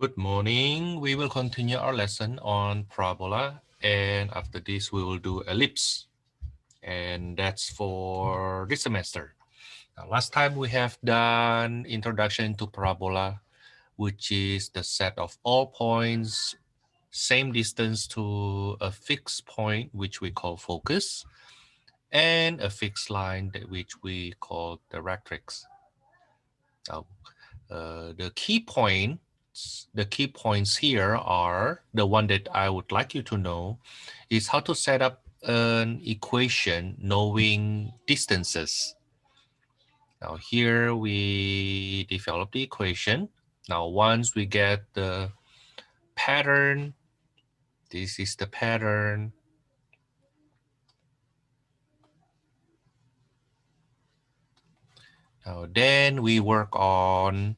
Good morning. We will continue our lesson on parabola, and after this we will do ellipse, and that's for this semester. Now, last time we have done introduction to parabola, which is the set of all points same distance to a fixed point, which we call focus, and a fixed line which we call directrix. Now, the key points here are the one that I would like you to know is how to set up an equation knowing distances. Now here we develop the equation. Now once we get the pattern, this is the pattern. Now then we work on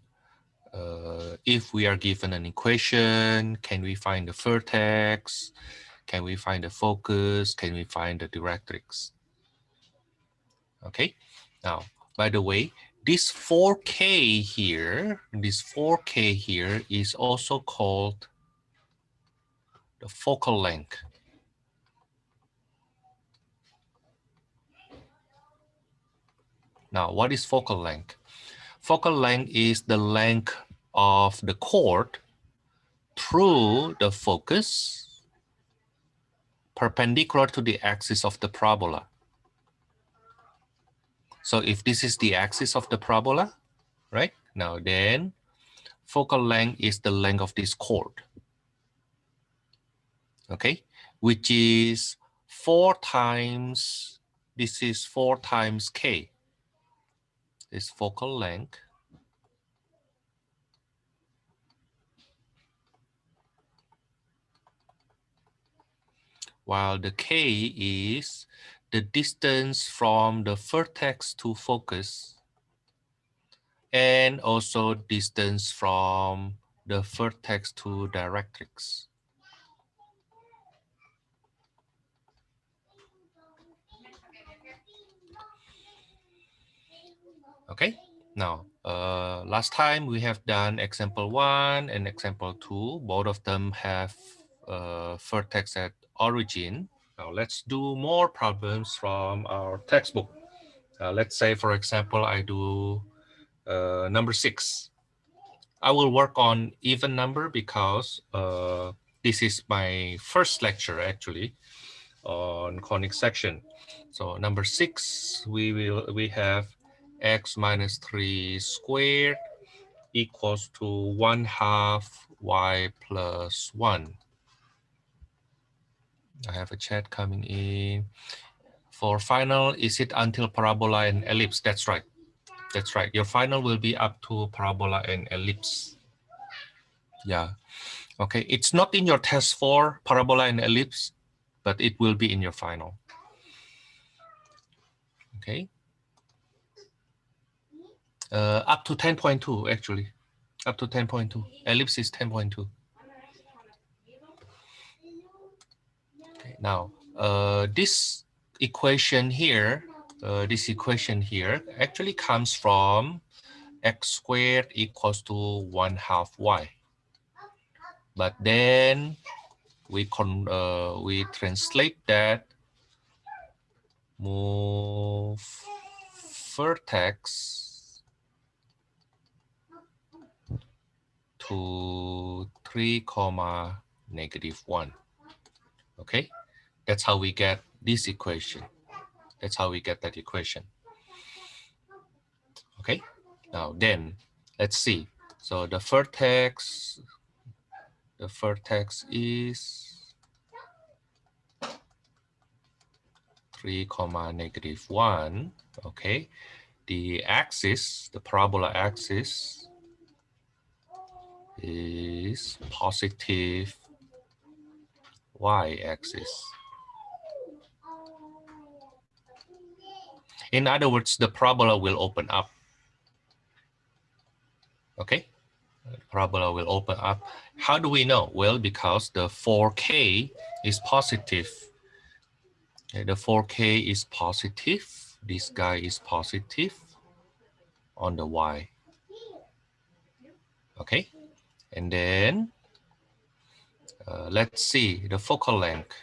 if we are given an equation, can we find the vertex? Can we find the focus? Can we find the directrix? Okay. Now, by the way, this 4K here is also called the focal length. Now, what is focal length? Focal length is the length of the chord through the focus perpendicular to the axis of the parabola. So if this is the axis of the parabola, right? Now then, focal length is the length of this chord. Okay, which is 4 times, this is 4 times K. This focal length. While the K is the distance from the vertex to focus and also distance from the vertex to directrix. Okay, now last time we have done example 1 and example 2. Both of them have vertex at origin. Now let's do more problems from our textbook. Let's say, for example, I do number 6. I will work on even number because this is my first lecture actually on conic section. So number 6, we have x minus 3 squared equals to 1/2 y plus 1. I have a chat coming in. For final, is it until parabola and ellipse? That's right. That's right. Your final will be up to parabola and ellipse. Yeah. Okay. It's not in your test for parabola and ellipse, but it will be in your final. Okay. Up to 10.2 actually. Up to 10.2. Ellipse is 10.2. Okay. Now, this equation here actually comes from x squared equals to 1/2 y. But then we translate that, move vertex to 3, -1. Okay, that's how we get this equation. That's how we get that equation. Okay, now then let's see. So the vertex is 3, -1. Okay, the axis, the parabola axis is positive y-axis. In other words, the parabola will open up. Okay, the parabola will open up. How do we know? Well, because the 4K is positive. Okay, the 4K is positive. This guy is positive on the y. Okay, And then let's see the focal length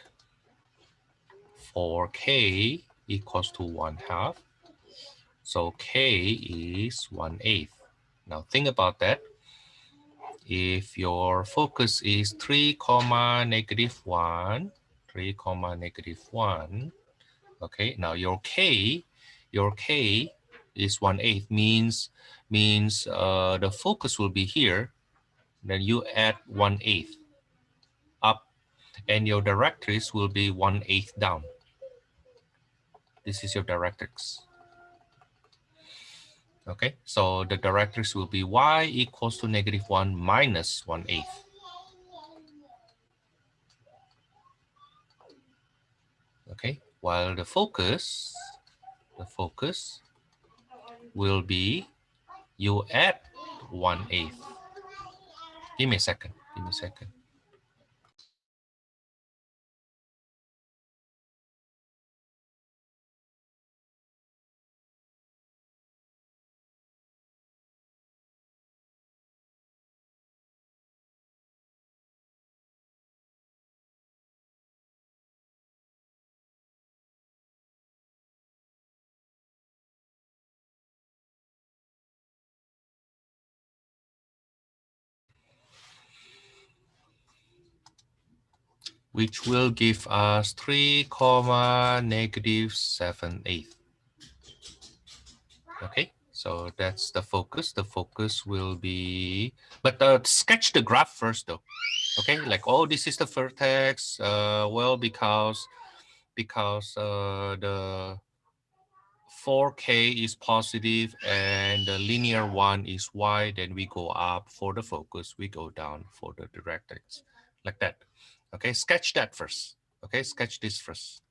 for K equals to 1/2. So K is 1/8. Now think about that. If your focus is 3 comma negative 1, 3 comma negative 1, okay, now your K is 1/8, means the focus will be here, then you add 1/8 up, and your directrix will be 1/8 down. This is your directrix. Okay, so the directrix will be y equals to -1 minus 1/8. Okay, while the focus will be, you add 1/8. Give me a second. Which will give us 3 comma -7/8. Okay, so that's the focus. The focus will be, but sketch the graph first though. Okay, like, oh, this is the vertex. Well, because the 4K is positive and the linear one is y, then we go up for the focus, we go down for the directrix, like that. Okay, sketch that first. Okay, sketch this first.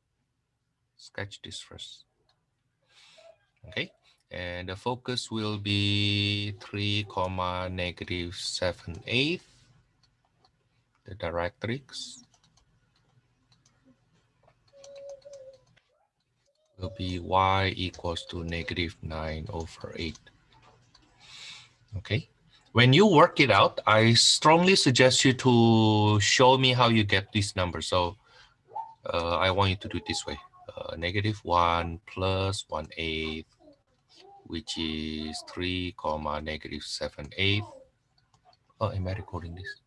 Okay, and the focus will be 3 comma -7/8. The directrix will be y equals to -9/8. Okay, when you work it out, I strongly suggest you to show me how you get this number. So I want you to do it this way. -1 plus 1/8, which is 3 comma -7/8. Oh, am I recording this?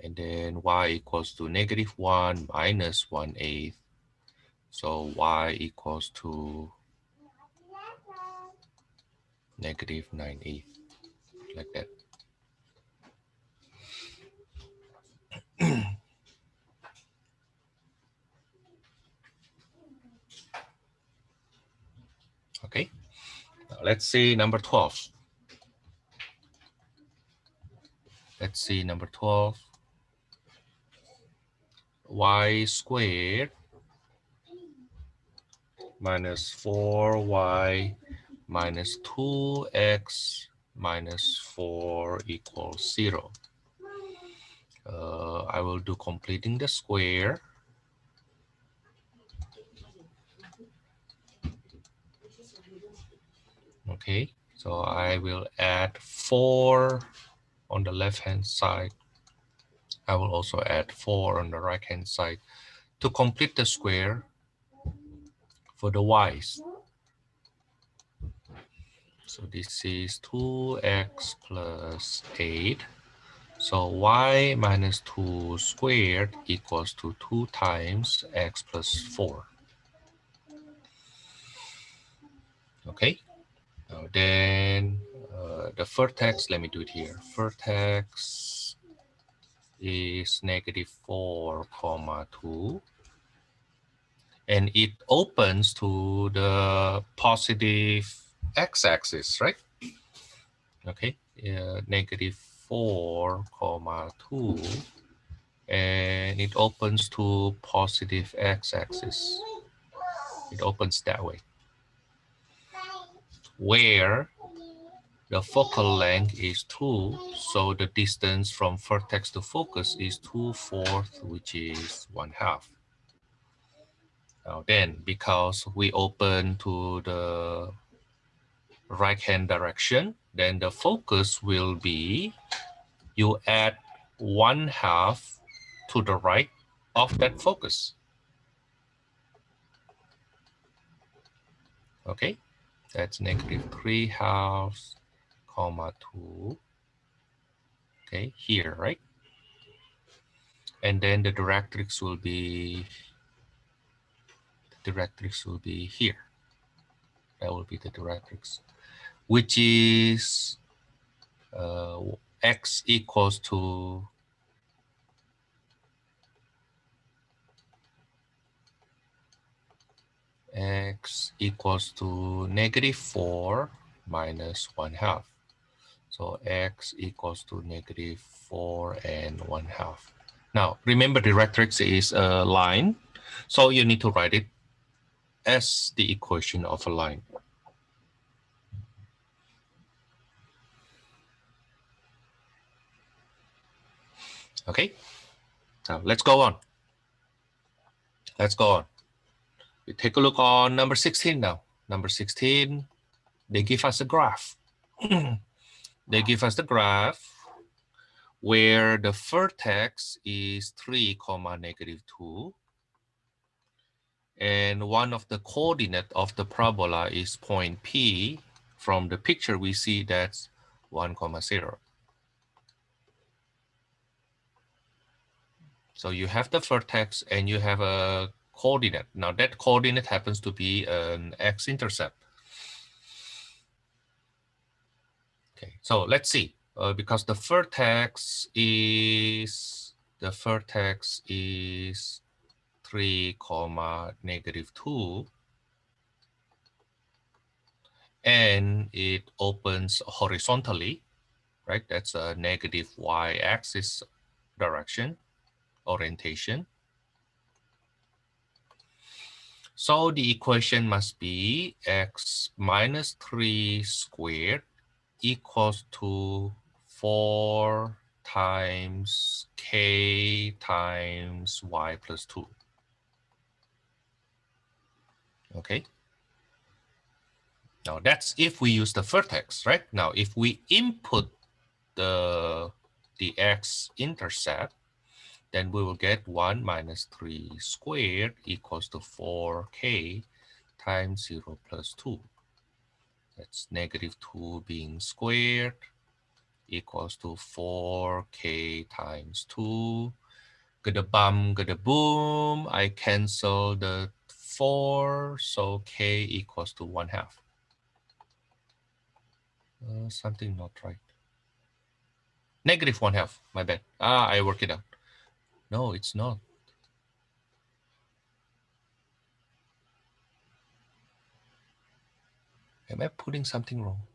And then y equals to -1 minus 1/8. So y equals to -9/8, like that. Okay, now let's see number 12. Let's see number 12. Y squared minus 4y minus 2x minus 4 equals 0. I will do completing the square. Okay, so I will add 4 on the left hand side. I will also add 4 on the right hand side to complete the square for the y's. So this is 2x plus 8. So y minus 2 squared equals to 2 times x plus 4. Okay, now then the vertex, let me do it here. Vertex is -4, 2. And it opens to the positive x-axis, right? Okay, -4, 2. And it opens to positive x-axis. It opens that way, where the focal length is 2, so the distance from vertex to focus is 2/4, which is 1/2. Now then, because we open to the right-hand direction, then the focus will be you add 1/2 to the right of that focus. Okay, that's -3/2, comma 2. Okay, here, right? And then the directrix will be here. That will be the directrix, which is x equals to -4 minus 1/2. So x equals to -4 and 1/2. Now, remember directrix is a line, so you need to write it as the equation of a line. Okay, now let's go on. Let's go on. We take a look on number 16 now. Number 16, they give us a graph. They give us the graph where the vertex is 3, -2. And one of the coordinate of the parabola is point P. From the picture, we see that's 1, 0. So you have the vertex and you have a coordinate. Now that coordinate happens to be an x-intercept. Okay, so let's see. Because the vertex is 3, -2, and it opens horizontally, right? That's a negative y-axis direction, orientation. So the equation must be x minus 3 squared equals to 4 times k times y plus 2. Okay. Now that's if we use the vertex, right? Now if we input the x-intercept, then we will get 1 minus 3 squared equals to 4k times 0 plus 2. That's -2 being squared equals to 4k times 2. Gada bum, gada boom. I cancel the 4, so k equals to 1/2. Something not right. -1/2, my bad. I work it out. No, it's not. Am I putting something wrong?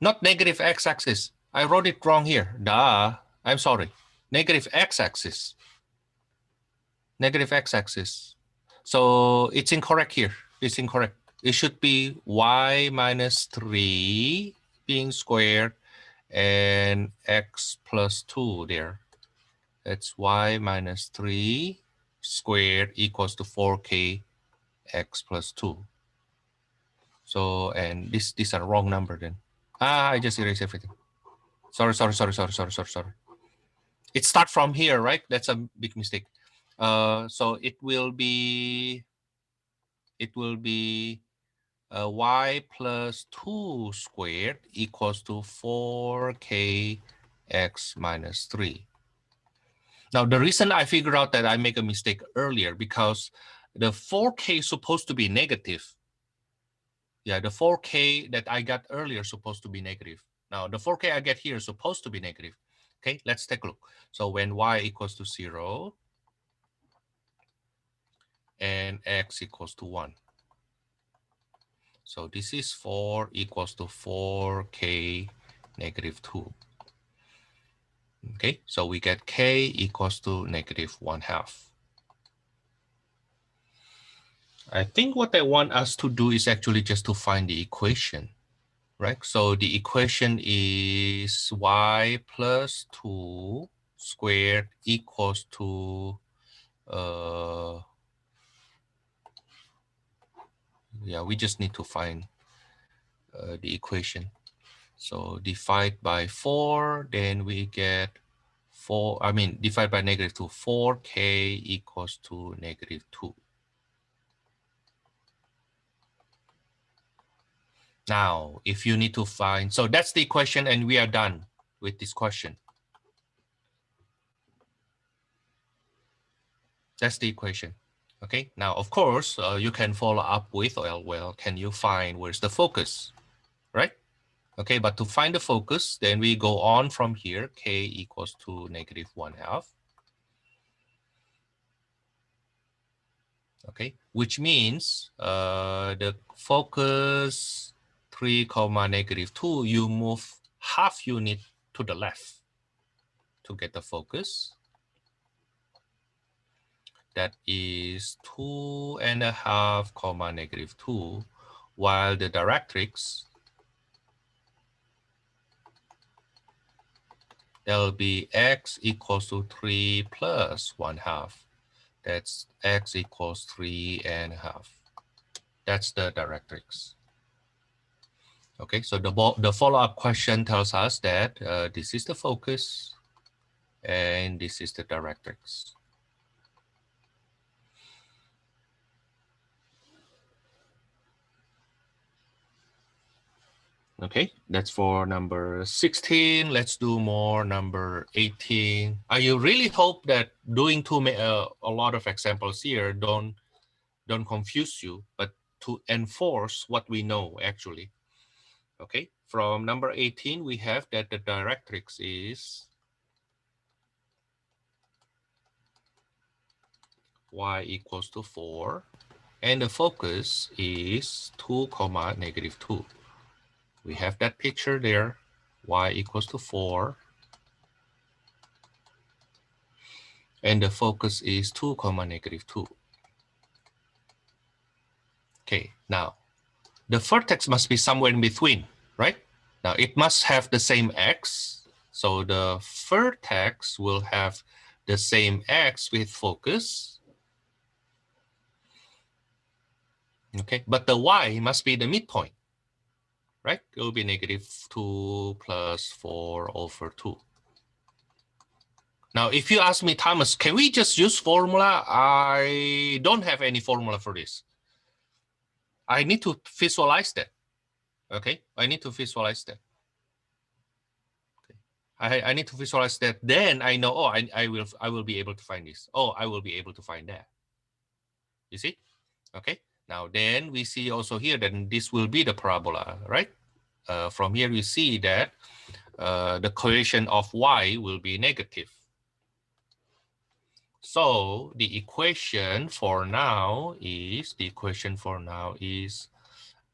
Not negative x-axis. I wrote it wrong here. Duh. I'm sorry. Negative x-axis. Negative x-axis. So it's incorrect here. It's incorrect. It should be y minus 3 being squared and x plus 2 there. That's y minus 3 squared equals to 4k x plus 2. So, and these are wrong number then. I just erased everything. Sorry. It starts from here, right? That's a big mistake. So it will be y plus 2 squared equals to 4k x minus 3. Now, the reason I figured out that I make a mistake earlier because the 4k is supposed to be negative. Yeah, the 4k that I got earlier is supposed to be negative. Now, the 4k I get here is supposed to be negative. Okay, let's take a look. So when y equals to 0 and x equals to 1. So this is 4 equals to 4k negative 2. Okay, so we get k equals to -1/2. I think what I want us to do is actually just to find the equation, right? So the equation is y plus 2 squared equals to, yeah, we just need to find the equation. So divide by 4, then we get 4, divide by -2, 4k equals to -2. Now, if you need to find, so that's the equation and we are done with this question. That's the equation. Okay, now, of course, you can follow up with, well, can you find where's the focus, right? Okay, but to find the focus, then we go on from here, k equals to -1/2. Okay, which means the focus 3, -2, you move half unit to the left to get the focus. That is 2.5, -2, while the directrix, there'll be x equals to 3 plus 1/2. That's x equals 3.5. That's the directrix. Okay, so the follow-up question tells us that this is the focus and this is the directrix. Okay, that's for number 16. Let's do more number 18. I really hope that doing a lot of examples here don't confuse you, but to enforce what we know actually. Okay, from number 18, we have that the directrix is y equals to 4, and the focus is 2, -2. We have that picture there, y equals to 4, and the focus is 2, -2. Okay, now, the vertex must be somewhere in between, right? Now, it must have the same x, so the vertex will have the same x with focus. Okay, but the y must be the midpoint, right? It will be -2 plus 4/2. Now, if you ask me, Thomas, can we just use formula? I don't have any formula for this. I need to visualize that. Okay, I need to visualize that. Okay. I need to visualize that. Then I know, oh, I will be able to find this. Oh, I will be able to find that. You see? Okay. Now then we see also here that this will be the parabola, right? From here we see that the coefficient of y will be negative. So the equation for now is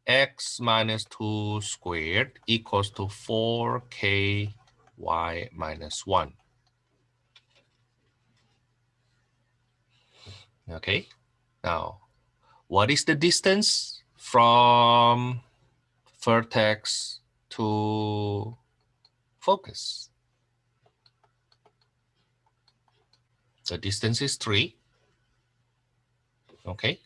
x minus 2 squared equals to 4ky minus 1. Okay, now what is the distance from vertex to focus? The distance is 3. Okay,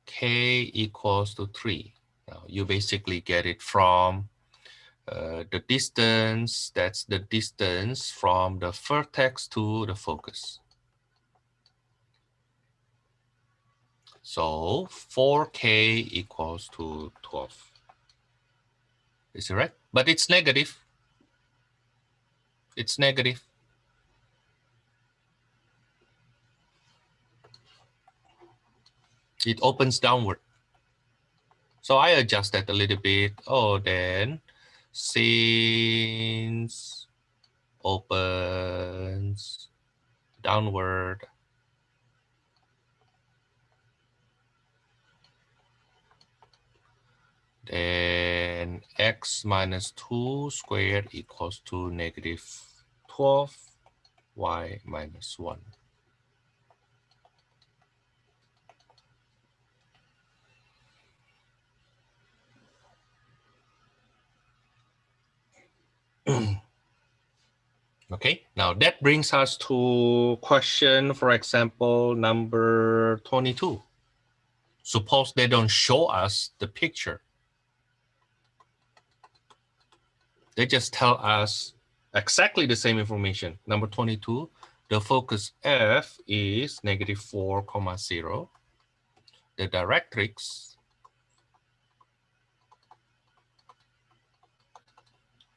k equals to 3. Now you basically get it from the distance, that's the distance from the vertex to the focus. So 4k equals to 12. Is it right? But it's negative. It's negative. It opens downward. So I adjust that a little bit. Oh, then since opens downward, then x minus 2 squared equals to -12, y minus 1. Okay, now that brings us to question, for example, number 22. Suppose they don't show us the picture. They just tell us exactly the same information. Number 22, the focus F is -4, 0. The directrix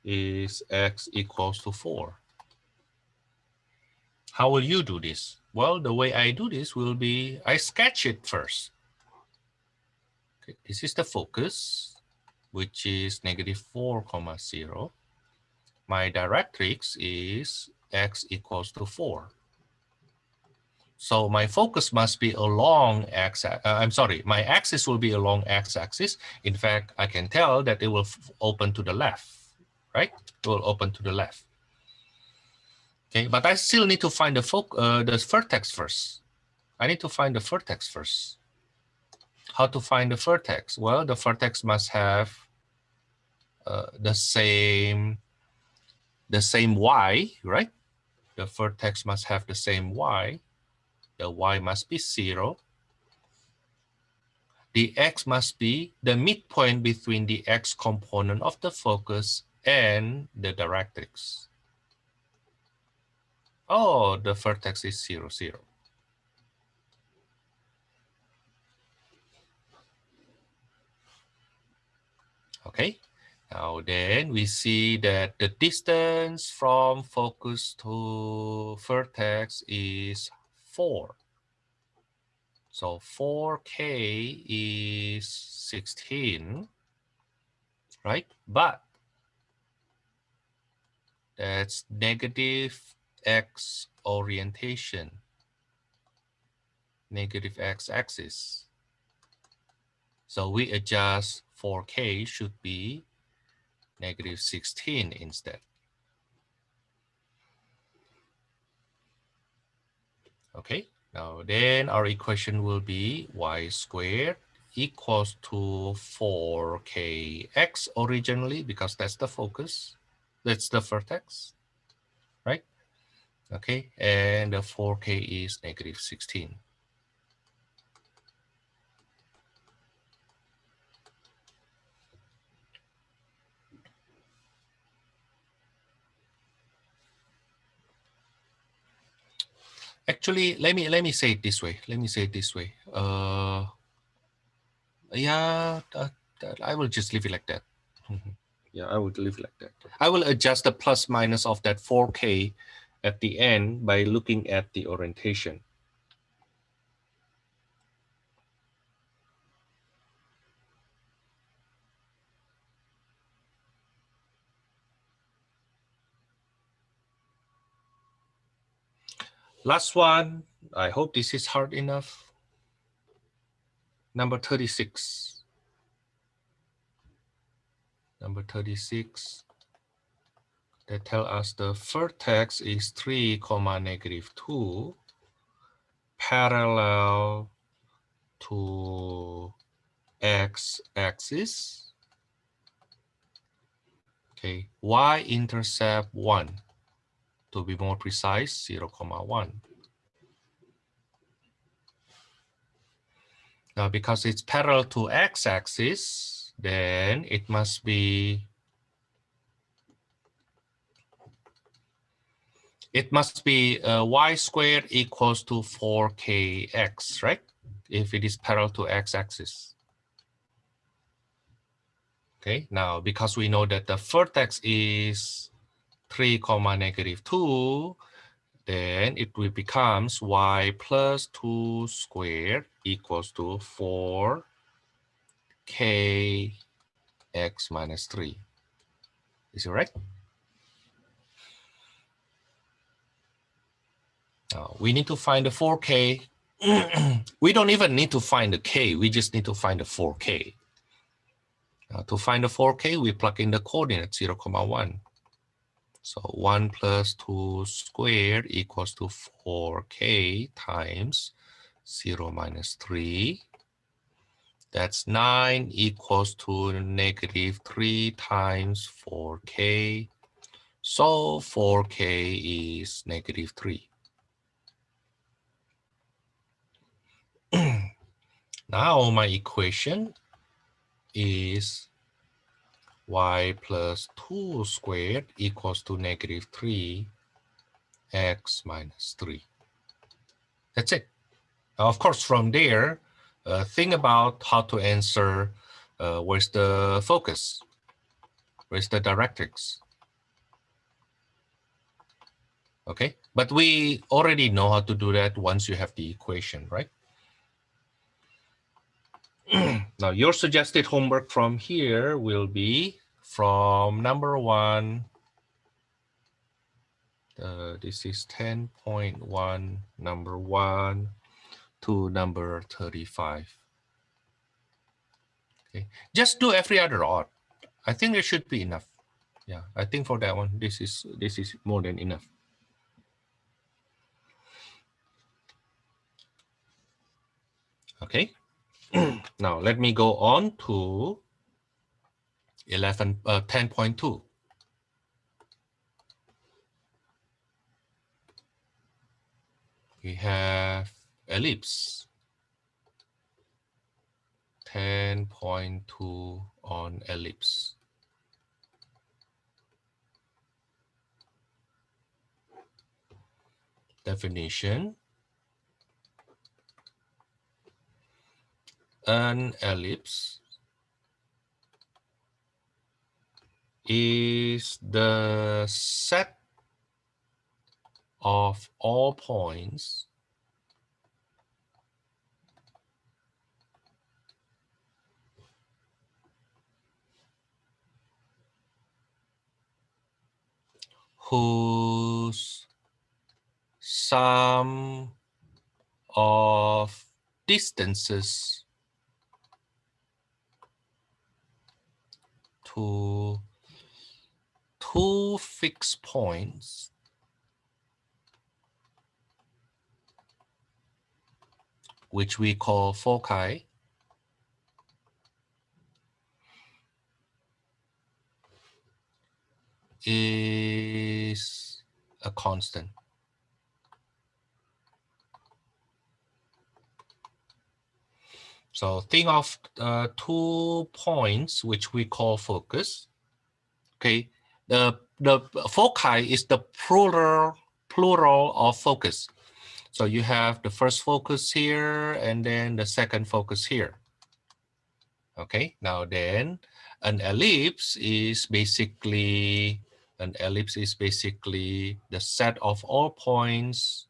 is x equals to 4. How will you do this? Well, the way I do this will be, I sketch it first. Okay, this is the focus, which is -4, 0. My directrix is x equals to 4. So my focus must be along x, my axis will be along x-axis. In fact, I can tell that it will open to the left, right? It will open to the left. Okay, but I still need to find the vertex first. I need to find the vertex first. How to find the vertex? Well, the vertex must have the same y, right? The vertex must have the same y. The y must be 0. The x must be the midpoint between the x component of the focus and the directrix. Oh, the vertex is 0, 0. Okay, now then we see that the distance from focus to vertex is 4. So 4k is 16, right? But that's negative x orientation, negative x-axis. So we adjust 4k should be -16 instead. Okay, now then our equation will be y squared equals to 4kx originally, because that's the focus, that's the vertex, right? Okay, and the 4k is -16. Actually, let me say it this way. Let me say it this way. Yeah, I will just leave it like that. Yeah, I would leave it like that. I will adjust the plus minus of that 4k at the end by looking at the orientation. Last one, I hope this is hard enough. Number 36. Number 36, they tell us the vertex is 3, -2, parallel to x-axis. Okay, y-intercept 1. To be more precise, 0, 1. Now, because it's parallel to x-axis, then it must be y squared equals to 4kx, right? If it is parallel to x-axis. Okay, now because we know that the vertex is 3, -2, then it will becomes y plus 2 squared equals to 4kx minus 3. Is it right? Now we need to find the 4k. We don't even need to find the k, we just need to find the 4k. Now to find the 4k, we plug in the coordinate 0, 1. So 1 plus 2 squared equals to 4k times 0 minus 3. That's 9 equals to -3 times 4k So 4k is -3. Now my equation is y plus 2 squared equals to -3 x minus 3. That's it. Now, of course, from there, think about how to answer where's the focus, where's the directrix. Okay, but we already know how to do that once you have the equation, right? Now, your suggested homework from here will be from number 1. This is 10.1, number 1 to number 35. Okay, just do every other odd. I think there should be enough. Yeah, I think for that one, this is more than enough. Okay. Now let me go on to 10.2. We have ellipse. 10.2 on ellipse. Definition. An ellipse is the set of all points whose sum of distances to two fixed points which we call foci is a constant. So think of 2 points which we call focus. Okay, the foci is the plural of focus. So you have the first focus here and then the second focus here. Okay, now then an ellipse is basically the set of all points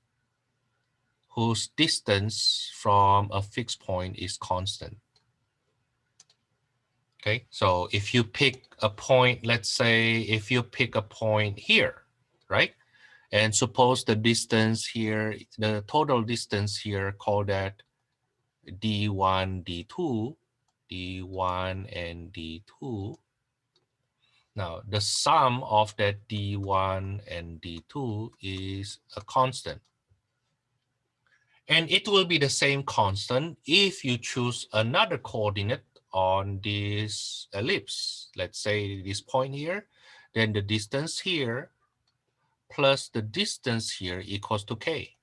whose distance from a fixed point is constant. Okay, so if you pick a point, let's say if you pick a point here, right? And suppose the distance here, the total distance here, call that D1, D2, D1 and D2. Now, the sum of that D1 and D2 is a constant. And it will be the same constant if you choose another coordinate on this ellipse. Let's say this point here, then the distance here plus the distance here equals to k.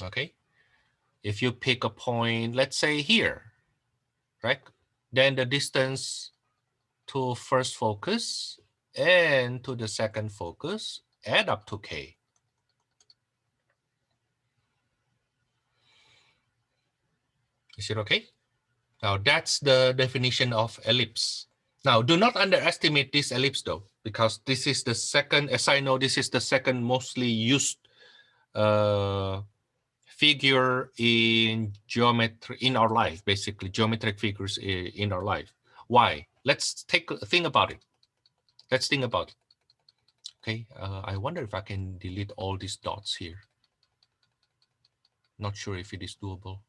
Okay, if you pick a point, let's say here, right? Then the distance to first focus and to the second focus add up to k. Is it okay? Now that's the definition of ellipse. Now do not underestimate this ellipse though, because this is the second, as I know, this is the second mostly used figure in geometry in our life, basically geometric figures in our life. Why? Let's think about it. Let's think about it. Okay, I wonder if I can delete all these dots here. Not sure if it is doable.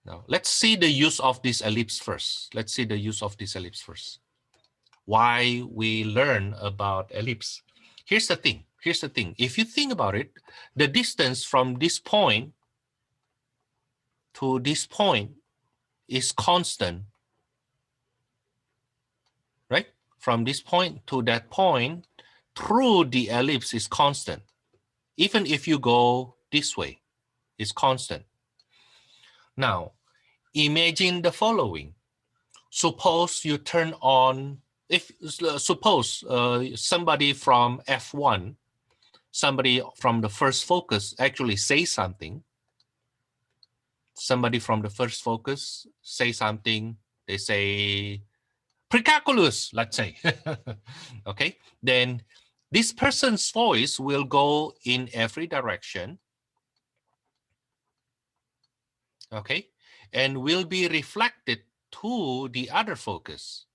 Now, let's see the use of this ellipse first. Let's see the use of this ellipse first. Why we learn about ellipse. Here's the thing. Here's the thing. If you think about it, the distance from this point to this point is constant, right? From this point to that point through the ellipse is constant. Even if you go this way, it's constant. Now, imagine the following. Suppose you turn on, suppose somebody from F1, somebody from the first focus actually say something. Somebody from the first focus say something. They say, precalculus, let's say. Okay, then this person's voice will go in every direction. Okay, and will be reflected to the other focus.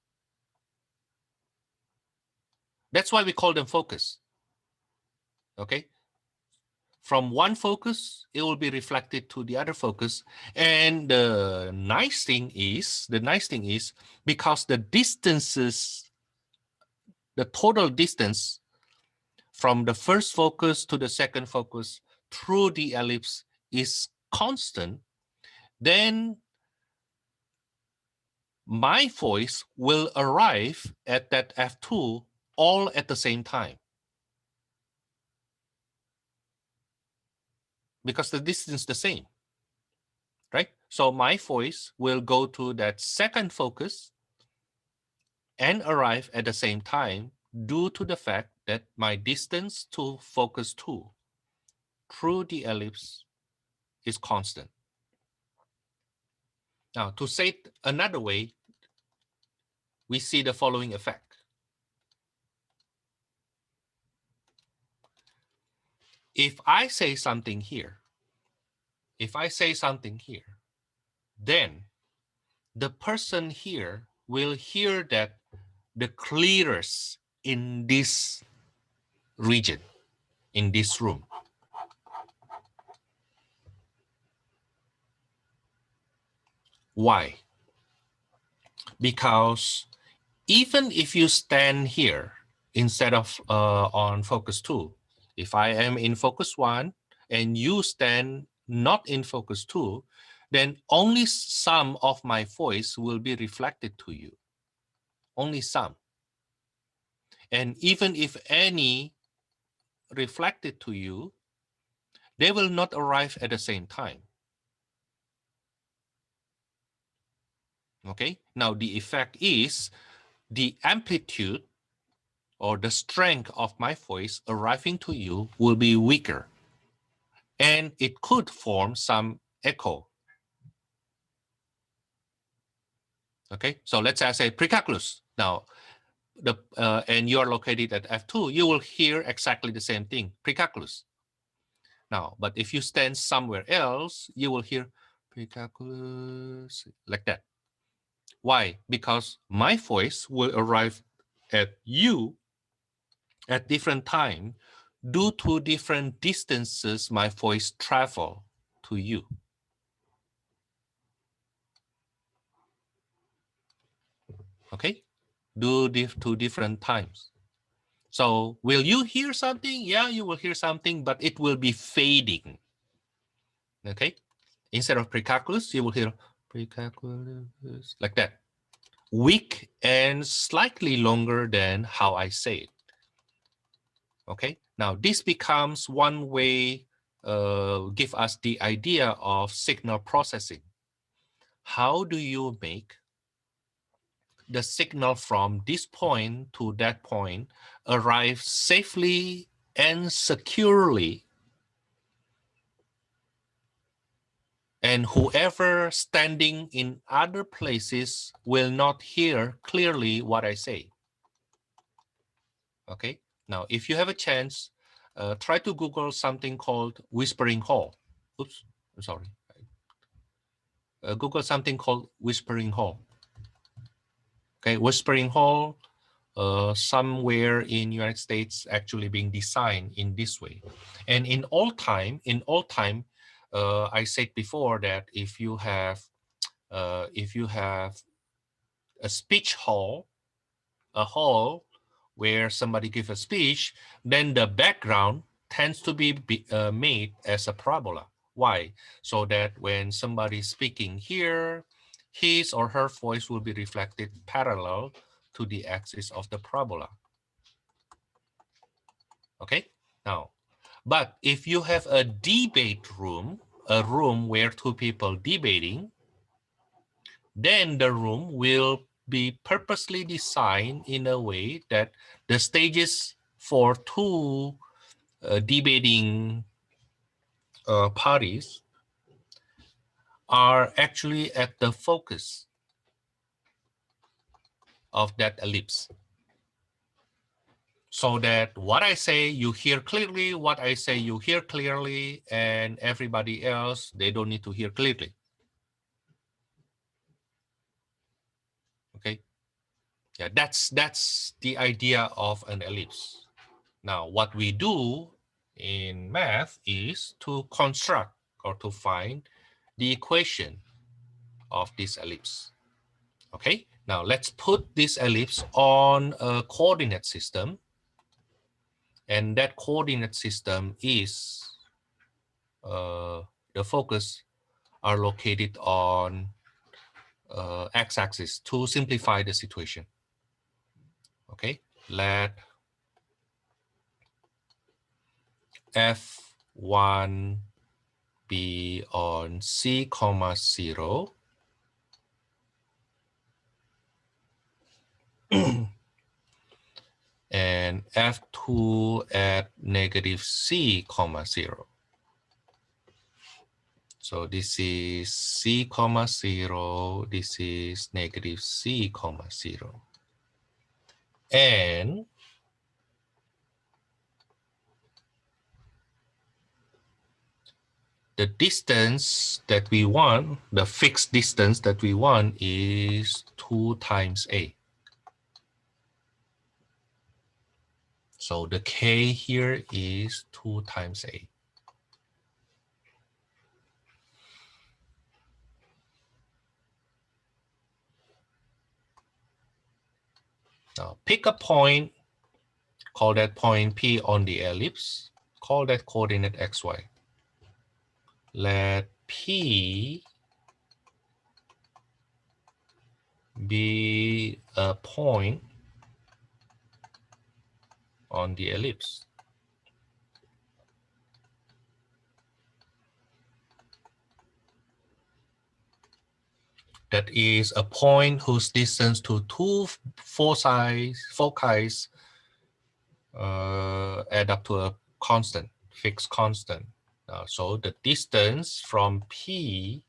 That's why we call them focus. Okay, from one focus, it will be reflected to the other focus. And the nice thing is, because the distances, the total distance from the first focus to the second focus through the ellipse is constant, then my voice will arrive at that F2 all at the same time, because the distance is the same, right? So my voice will go to that second focus and arrive at the same time due to the fact that my distance to focus 2 through the ellipse is constant. Now, to say it another way, we see the following effect. If I say something here, then the person here will hear that the clearest in this region, in this room. Why? Because even if you stand here instead of on focus 2, if I am in focus 1 and you stand not in focus 2, then only some of my voice will be reflected to you. Only some. And even if any reflected to you, they will not arrive at the same time. Okay, now the effect is the amplitude or the strength of my voice arriving to you will be weaker, and it could form some echo. Okay, so let's say I say precalculus. Now, and you are located at F2, you will hear exactly the same thing, precalculus. Now, but if you stand somewhere else, you will hear precalculus like that. Why? Because my voice will arrive at you at different time due to different distances my voice travel to you. Okay, do two different times. So will you hear something? Yeah, you will hear something, but it will be fading. Okay, instead of precalculus, you will hear precalculus like that. Weak and slightly longer than how I say it. Okay, now this becomes one way, give us the idea of signal processing. How do you make the signal from this point to that point arrive safely and securely, and whoever standing in other places will not hear clearly what I say? Okay, now if you have a chance, try to Google something called whispering hall. Oops, I'm sorry. Google something called whispering hall. Okay, whispering hall, somewhere in United States actually being designed in this way. And in all time, I said before that if you have a speech hall, a hall where somebody gives a speech, then the background tends to be made as a parabola. Why? So that when somebody is speaking here, his or her voice will be reflected parallel to the axis of the parabola. Okay, now, but if you have a debate room, a room where two people debating, then the room will be purposely designed in a way that the stages for two debating parties are actually at the focus of that ellipse. So that what I say you hear clearly, what I say you hear clearly, and everybody else, they don't need to hear clearly. Okay. Yeah, that's the idea of an ellipse. Now, what we do in math is to construct or to find the equation of this ellipse. Okay, now let's put this ellipse on a coordinate system. And that coordinate system is the focus are located on x-axis to simplify the situation. Okay, let f1 be on c comma 0 and f2 at negative c comma 0. So this is c comma 0, this is negative c comma 0. And the distance that we want, the fixed distance that we want is 2 times a. So the k here is 2 times a. Now pick a point, call that point P on the ellipse, call that coordinate xy. Let P be a point on the ellipse. That is a point whose distance to two foci add up to a constant, fixed constant. So the distance from P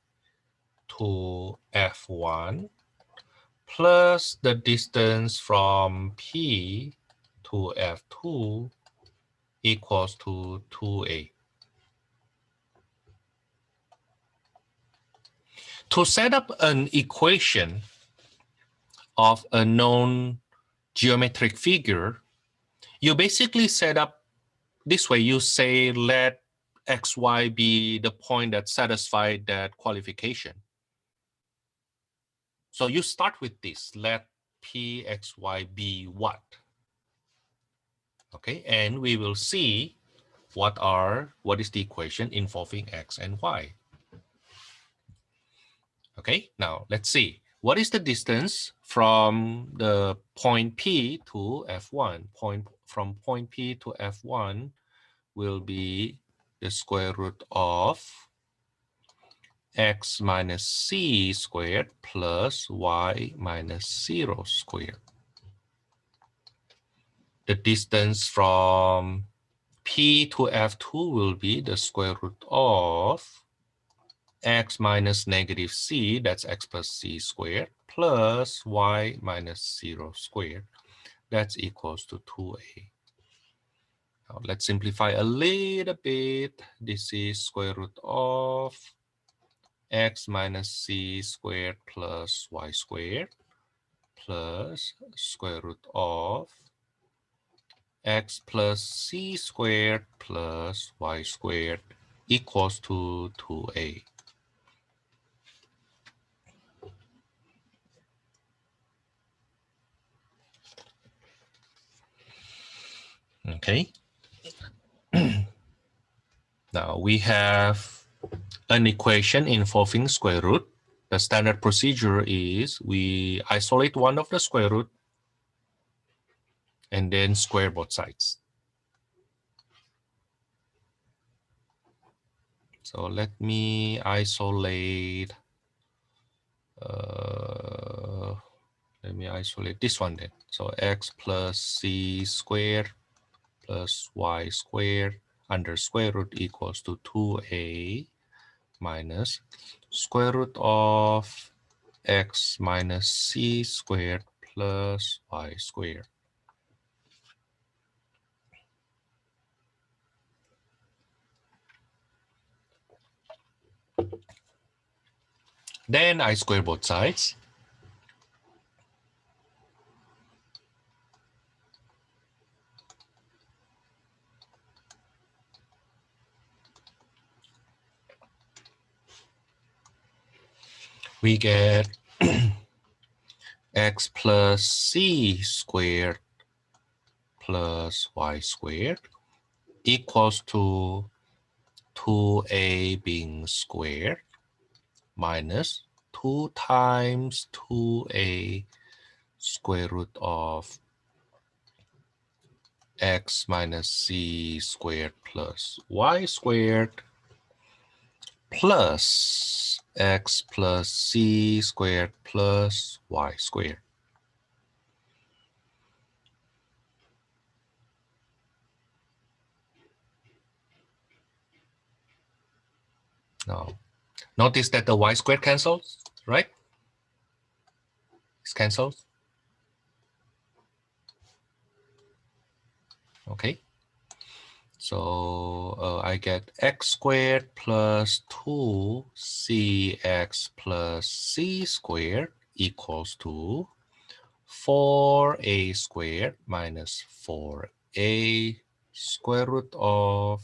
to F1 plus the distance from P to F2 equals to 2a. To set up an equation of a known geometric figure, you basically set up this way. You say let xy be the point that satisfies that qualification. So you start with this, let pxy be what? Okay, and we will see what is the equation involving x and y. Okay, now let's see. What is the distance from the point P to F1? From point P to F1 will be the square root of x minus c squared plus y minus 0 squared. The distance from P to F2 will be the square root of x minus negative c, that's x plus c squared, plus y minus 0 squared. That's equals to 2a. Now let's simplify a little bit. This is square root of x minus c squared plus y squared plus square root of x plus c squared plus y squared equals to 2a. Okay. Now we have an equation involving square root, the standard procedure is we isolate one of the square root and then square both sides. So let me isolate this one then. So x plus c squared plus y squared under square root equals to 2a minus square root of x minus c squared plus y squared. Then I square both sides. We get x plus c squared plus y squared equals to 2a being squared minus 2 times 2a square root of x minus c squared plus y squared plus x plus c squared plus y squared. Now, notice that the y squared cancels, right? It's cancelled. Okay. So I get x squared plus 2cx plus c squared equals to 4a squared minus 4a square root of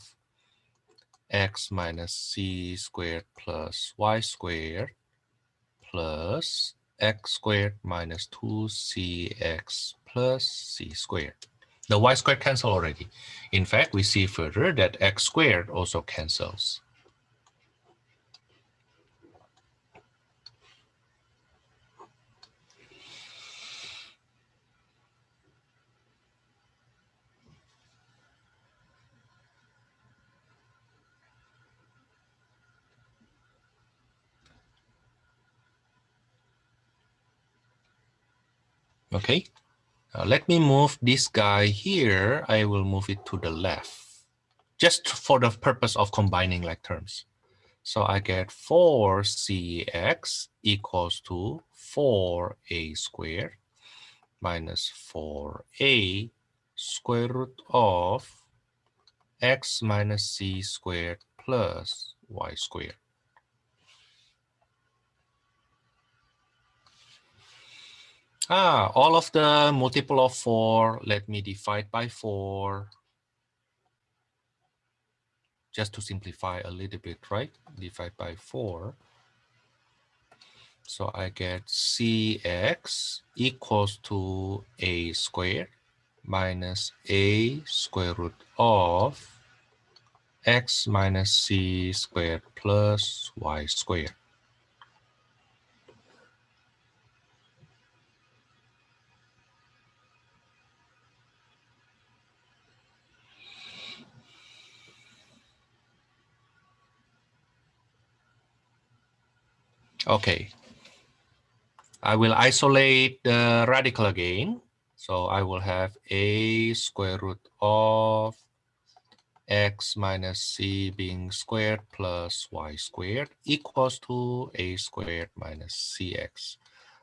x minus c squared plus y squared plus x squared minus 2cx plus c squared. The y squared cancel already. In fact, we see further that x squared also cancels. Okay, now let me move this guy here. I will move it to the left, just for the purpose of combining like terms. So I get 4cx equals to 4a squared minus 4a square root of x minus c squared plus y squared. All of the multiple of 4, let me divide by 4. Just to simplify a little bit, right? Divide by 4. So I get cx equals to a squared minus a square root of x minus c squared plus y squared. Okay, I will isolate the radical again. So I will have a square root of x minus c being squared plus y squared equals to a squared minus cx.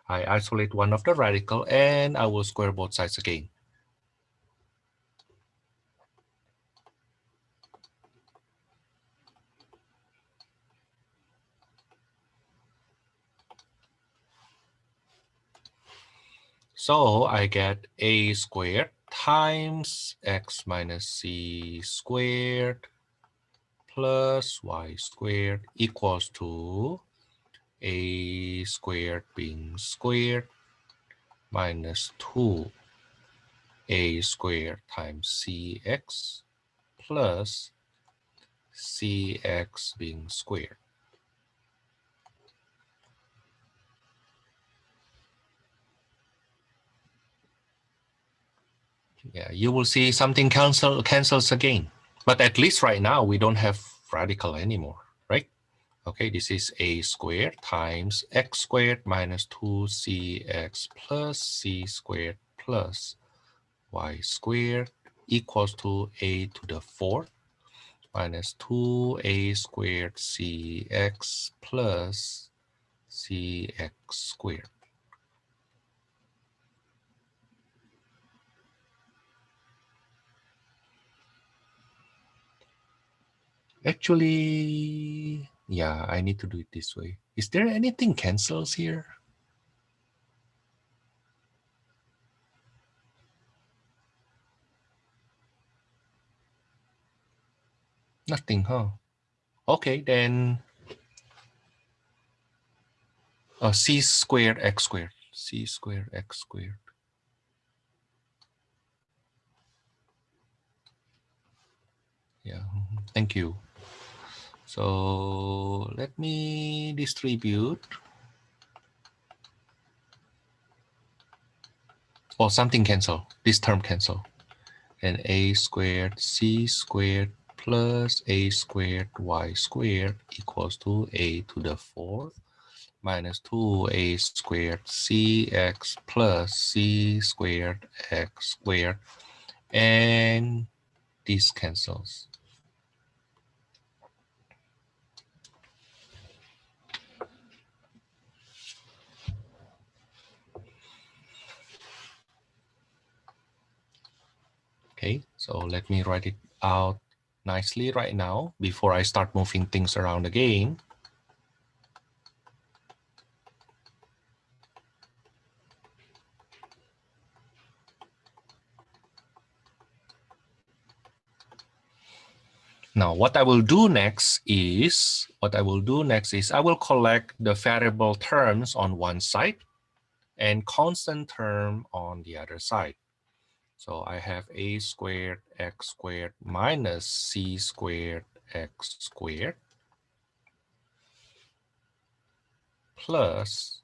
I isolate one of the radical and I will square both sides again. So I get a squared times x minus c squared plus y squared equals to a squared being squared minus 2a squared times cx plus cx being squared. Yeah, you will see something cancels again. But at least right now, we don't have radical anymore, right? Okay, this is a squared times x squared minus 2cx plus c squared plus y squared equals to a to the fourth minus 2a squared cx plus cx squared. Actually, yeah, I need to do it this way. Is there anything cancels here? Nothing, huh? Okay, then c squared x squared. C squared x squared. Yeah, thank you. So let me distribute. Oh, something cancel. This term cancel. And a squared c squared plus a squared y squared equals to a to the fourth minus 2a squared cx plus c squared x squared, and this cancels. Okay, so let me write it out nicely right now before I start moving things around again. Now, what I will do next is I will collect the variable terms on one side and constant term on the other side. So I have a squared x squared minus c squared x squared plus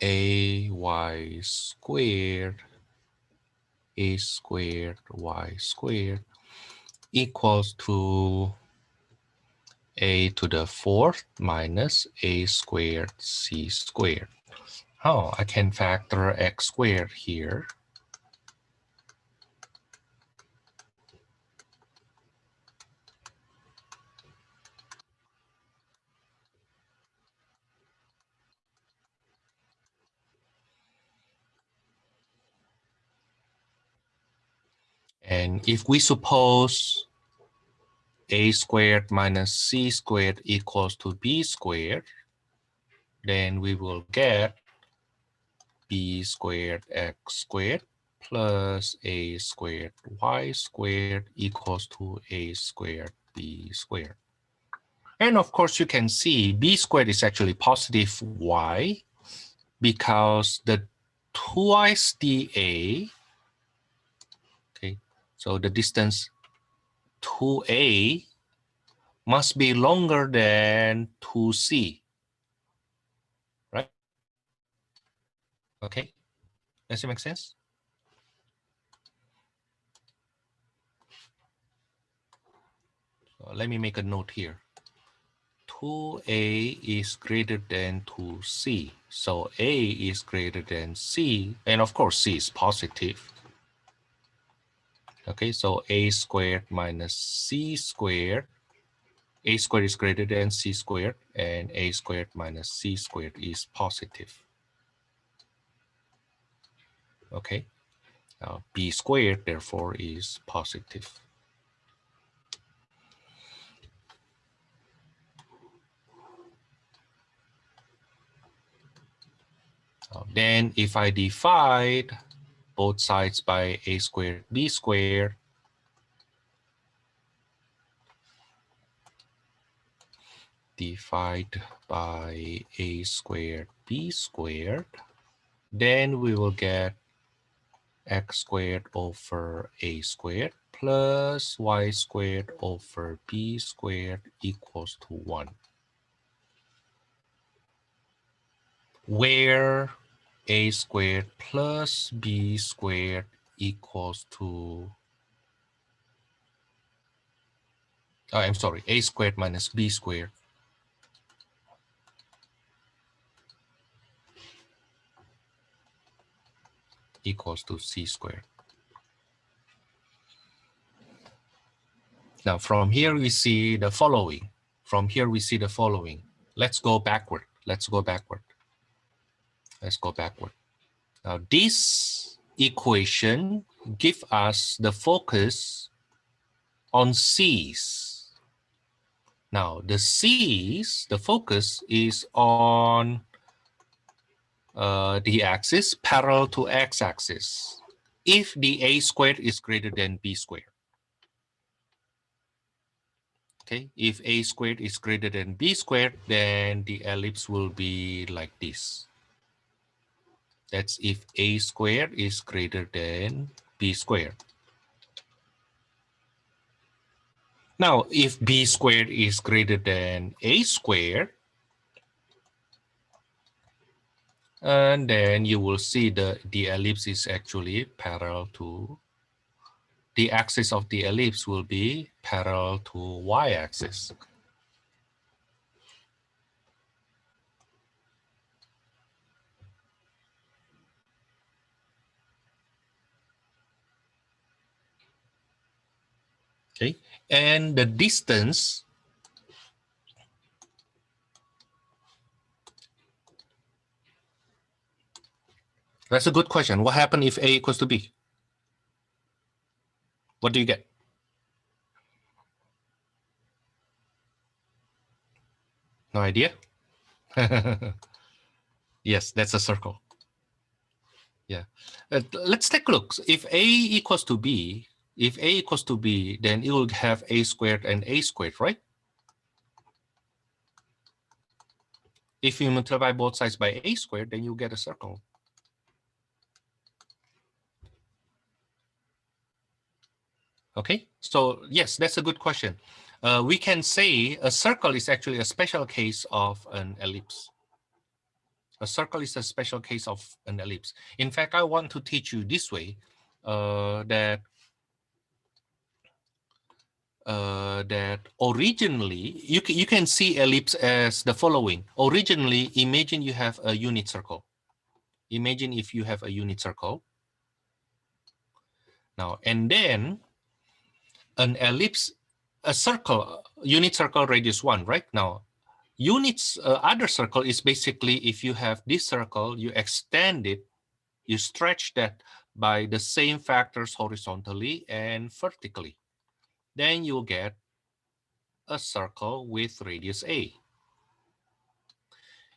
a squared y squared equals to a to the fourth minus a squared c squared. Oh, I can factor x squared here. And if we suppose a squared minus c squared equals to b squared, then we will get b squared x squared plus a squared y squared equals to a squared b squared. And of course, you can see b squared is actually positive y because the twice dA, okay, so the distance 2a must be longer than 2c, right? Okay, does it make sense? So let me make a note here. 2a is greater than 2c. So a is greater than c, and of course c is positive. Okay, so a squared minus c squared. A squared is greater than c squared, and a squared minus c squared is positive. Okay, b squared therefore is positive. Then if I divide both sides by a squared b squared, divided by a squared b squared. Then we will get x squared over a squared plus y squared over b squared equals to 1. Where a squared plus b squared equals to, I'm sorry, a squared minus b squared equals to c squared. Now from here we see the following. From here we see the following. Let's go backward. Let's go backward. Let's go backward. Now this equation gives us the focus on C's. Now the C's, the focus is on the axis parallel to x-axis if the a squared is greater than b squared. Okay, if a squared is greater than b squared, then the ellipse will be like this. That's if a squared is greater than b squared. Now, if b squared is greater than a squared, and then you will see the ellipse is actually parallel to, the axis of the ellipse will be parallel to y-axis. Okay, and the distance, that's a good question. What happens if a equals to b? What do you get? No idea? Yes, that's a circle. Yeah. Let's take a look. If a equals to b, then it will have a squared and a squared, right? If you multiply both sides by a squared, then you get a circle. Okay, so yes, that's a good question. We can say a circle is actually a special case of an ellipse. A circle is a special case of an ellipse. In fact, I want to teach you this way, that originally you can see ellipse as the following. Originally, imagine you have a unit circle. Imagine if you have a unit circle. Now, and then an ellipse, a circle, unit circle radius 1, right? Now, units, other circle is basically if you have this circle, you extend it, you stretch that by the same factors horizontally and vertically. Then you'll get a circle with radius a.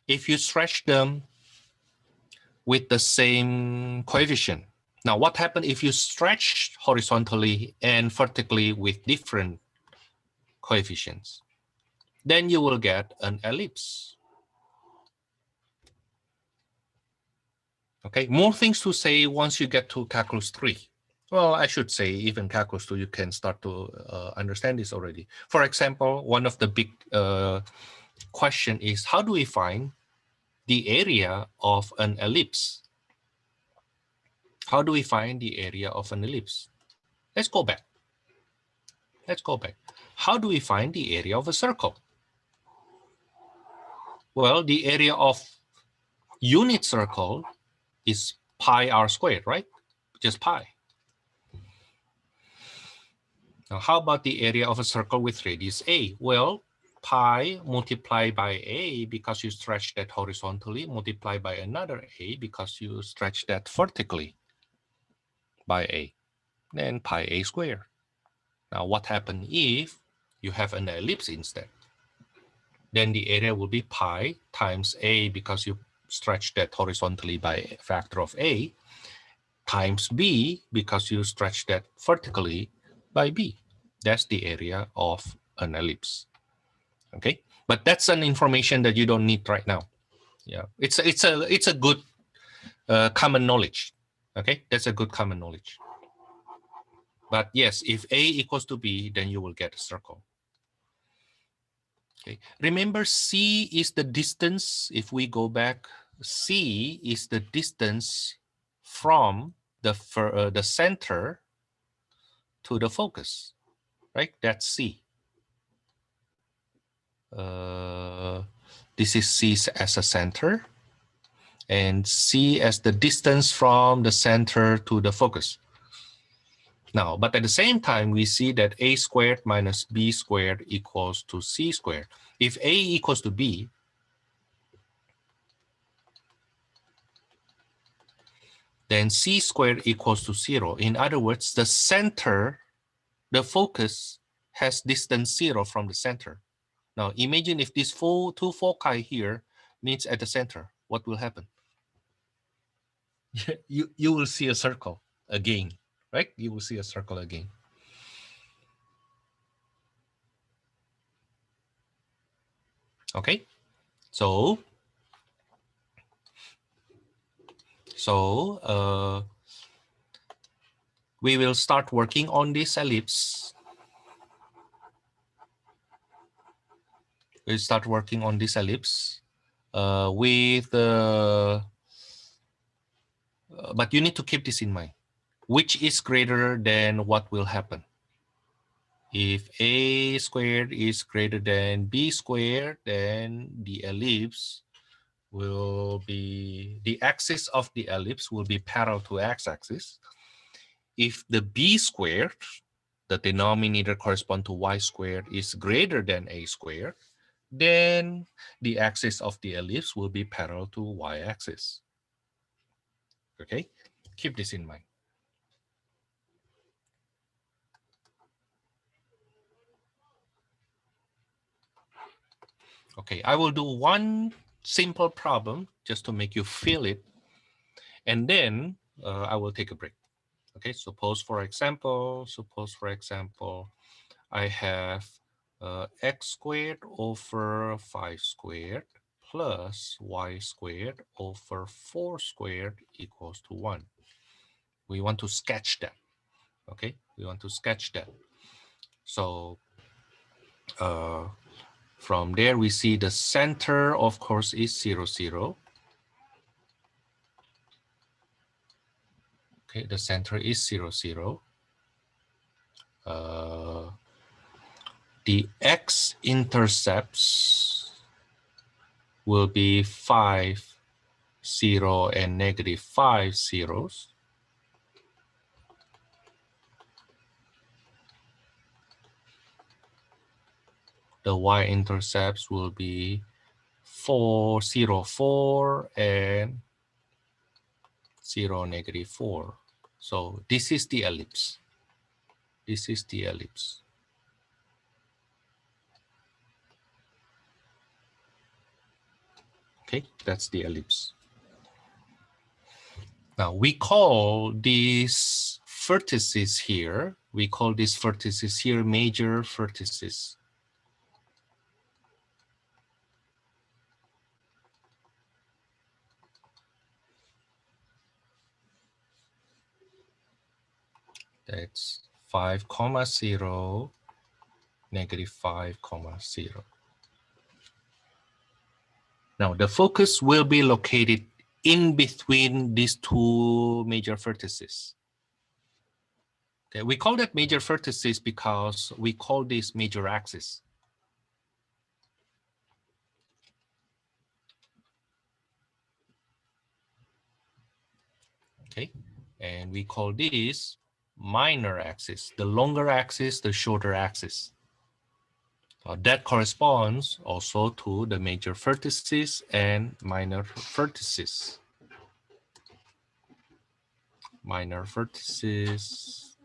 If you stretch them with the same coefficient. Now, what happens if you stretch horizontally and vertically with different coefficients? Then you will get an ellipse. Okay, more things to say once you get to calculus 3. Well, I should say even calculus 2, you can start to understand this already. For example, one of the big question is, how do we find the area of an ellipse? How do we find the area of an ellipse? Let's go back. Let's go back. How do we find the area of a circle? Well, the area of unit circle is pi r squared, right? Just pi. Now, how about the area of a circle with radius a? Well, pi multiplied by a because you stretch that horizontally, multiplied by another a because you stretch that vertically by a, then pi a squared. Now, what happens if you have an ellipse instead? Then the area will be pi times a because you stretch that horizontally by a factor of a, times b because you stretch that vertically by b. That's the area of an ellipse. Okay, But that's an information that you don't need right now. Yeah, it's a good common knowledge. Okay, that's a good common knowledge. But yes, if A equals to B, then you will get a circle. Okay, remember C is the distance. If we go back, C is the distance from the center to the focus, right? That's C. This is C as a center, and C as the distance from the center to the focus. Now, but at the same time, we see that A squared minus B squared equals to C squared. If A equals to B, then C squared equals to 0. In other words, the center, the focus, has distance 0 from the center. Now, imagine if these two foci here meets at the center, what will happen? You will see a circle again, right? You will see a circle again. Okay, so we will start working on this ellipse. We'll start working on this ellipse with the, but you need to keep this in mind. Which is greater than what will happen? If A squared is greater than B squared, then the ellipse will be, the axis of the ellipse will be parallel to x-axis. If the B squared, the denominator correspond to y squared, is greater than A squared, then the axis of the ellipse will be parallel to y-axis. Okay, keep this in mind. Okay, I will do one simple problem just to make you feel it, and then I will take a break. Okay, suppose for example, I have x squared over 5 squared plus y squared over 4 squared equals to 1. We want to sketch that. Okay, we want to sketch that. So from there, we see the center, of course, is 0, 0. Okay, the center is 0, 0. The x-intercepts will be 5, 0, and negative 5 zeros. The y-intercepts will be 4, 0, 4, and 0, negative 4. So this is the ellipse. This is the ellipse. Okay, that's the ellipse. Now we call these vertices here, major vertices. That's 5, 0, negative 5, 0. Now the focus will be located in between these two major vertices. Okay, we call that major vertices because we call this major axis. Okay, and we call this minor axis. The longer axis, the shorter axis. That corresponds also to the major vertices and minor vertices. Minor vertices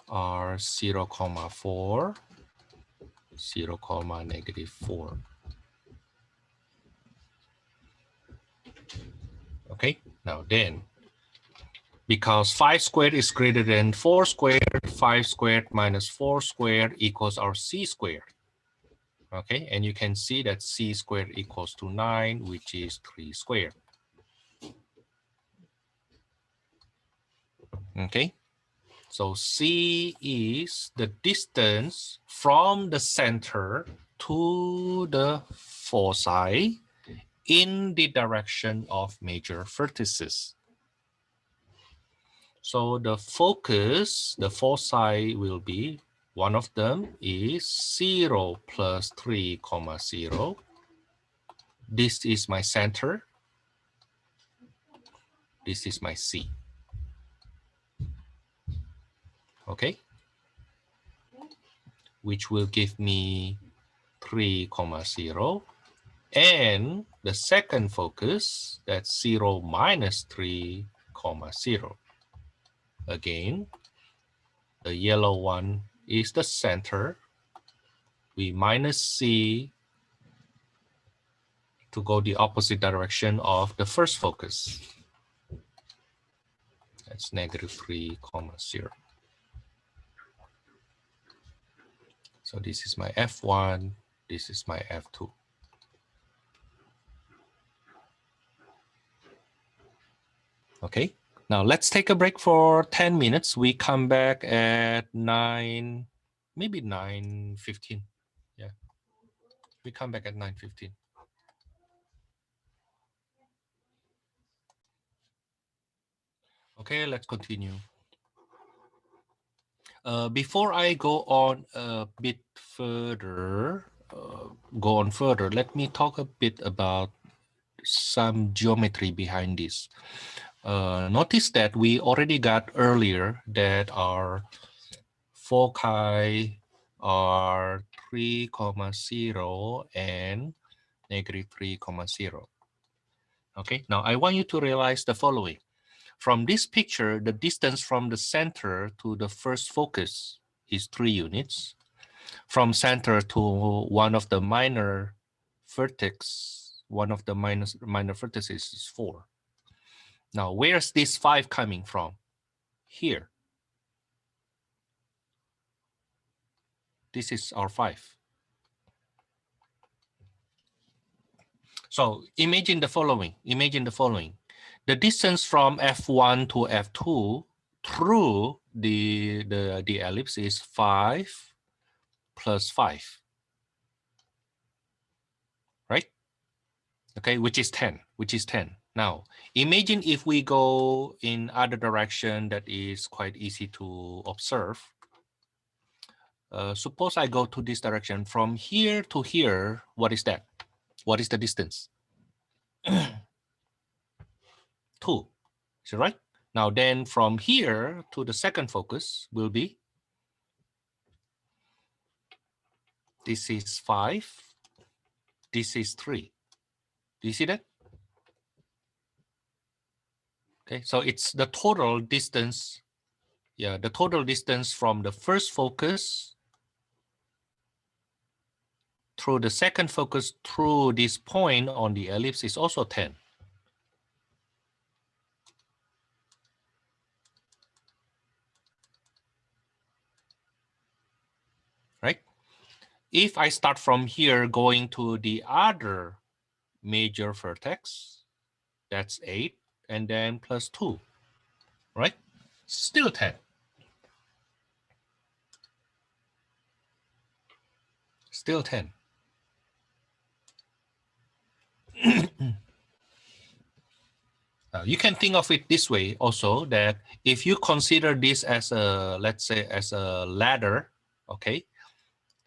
are 0, 4, 0, negative 4. Okay, now then Because 5 squared is greater than 4 squared, 5 squared minus 4 squared equals our c squared. Okay, and you can see that c squared equals to 9, which is 3 squared. Okay, so c is the distance from the center to the foci in the direction of major vertices. So the focus, the foci will be, one of them is 0 plus 3, 0. This is my center. This is my C. Okay? Which will give me 3, 0. And the second focus, that's 0 minus 3, 0. Again, the yellow one is the center. We minus C to go the opposite direction of the first focus. That's negative 3, 0. So this is my F1, this is my F2. Okay, now let's take a break for 10 minutes. We come back at 9, maybe 9:15. Yeah, we come back at 9:15. Okay, let's continue. Before I go on a bit further, let me talk a bit about some geometry behind this. Notice that we already got earlier that our foci are 3, 0 and negative 3, 0. Okay, now I want you to realize the following. From this picture, the distance from the center to the first focus is 3 units. From center to one of the minor vertex, one of the minor vertices is 4. Now, where's this 5 coming from? Here. This is our 5. So imagine the following. Imagine the following. The distance from F1 to F2 through the ellipse is 5 plus 5. Right? Okay, which is 10. Which is 10. Now, imagine if we go in other direction that is quite easy to observe. Suppose I go to this direction. From here to here, what is that? What is the distance? 2. Is it right? Now then from here to the second focus will be, this is 5, this is 3. Do you see that? Okay, so it's the total distance. Yeah, the total distance from the first focus through the second focus through this point on the ellipse is also 10. Right? If I start from here going to the other major vertex, that's 8, and then plus 2, right? Still 10. Still 10. You can think of it this way also, that if you consider this as a, let's say, as a ladder, okay,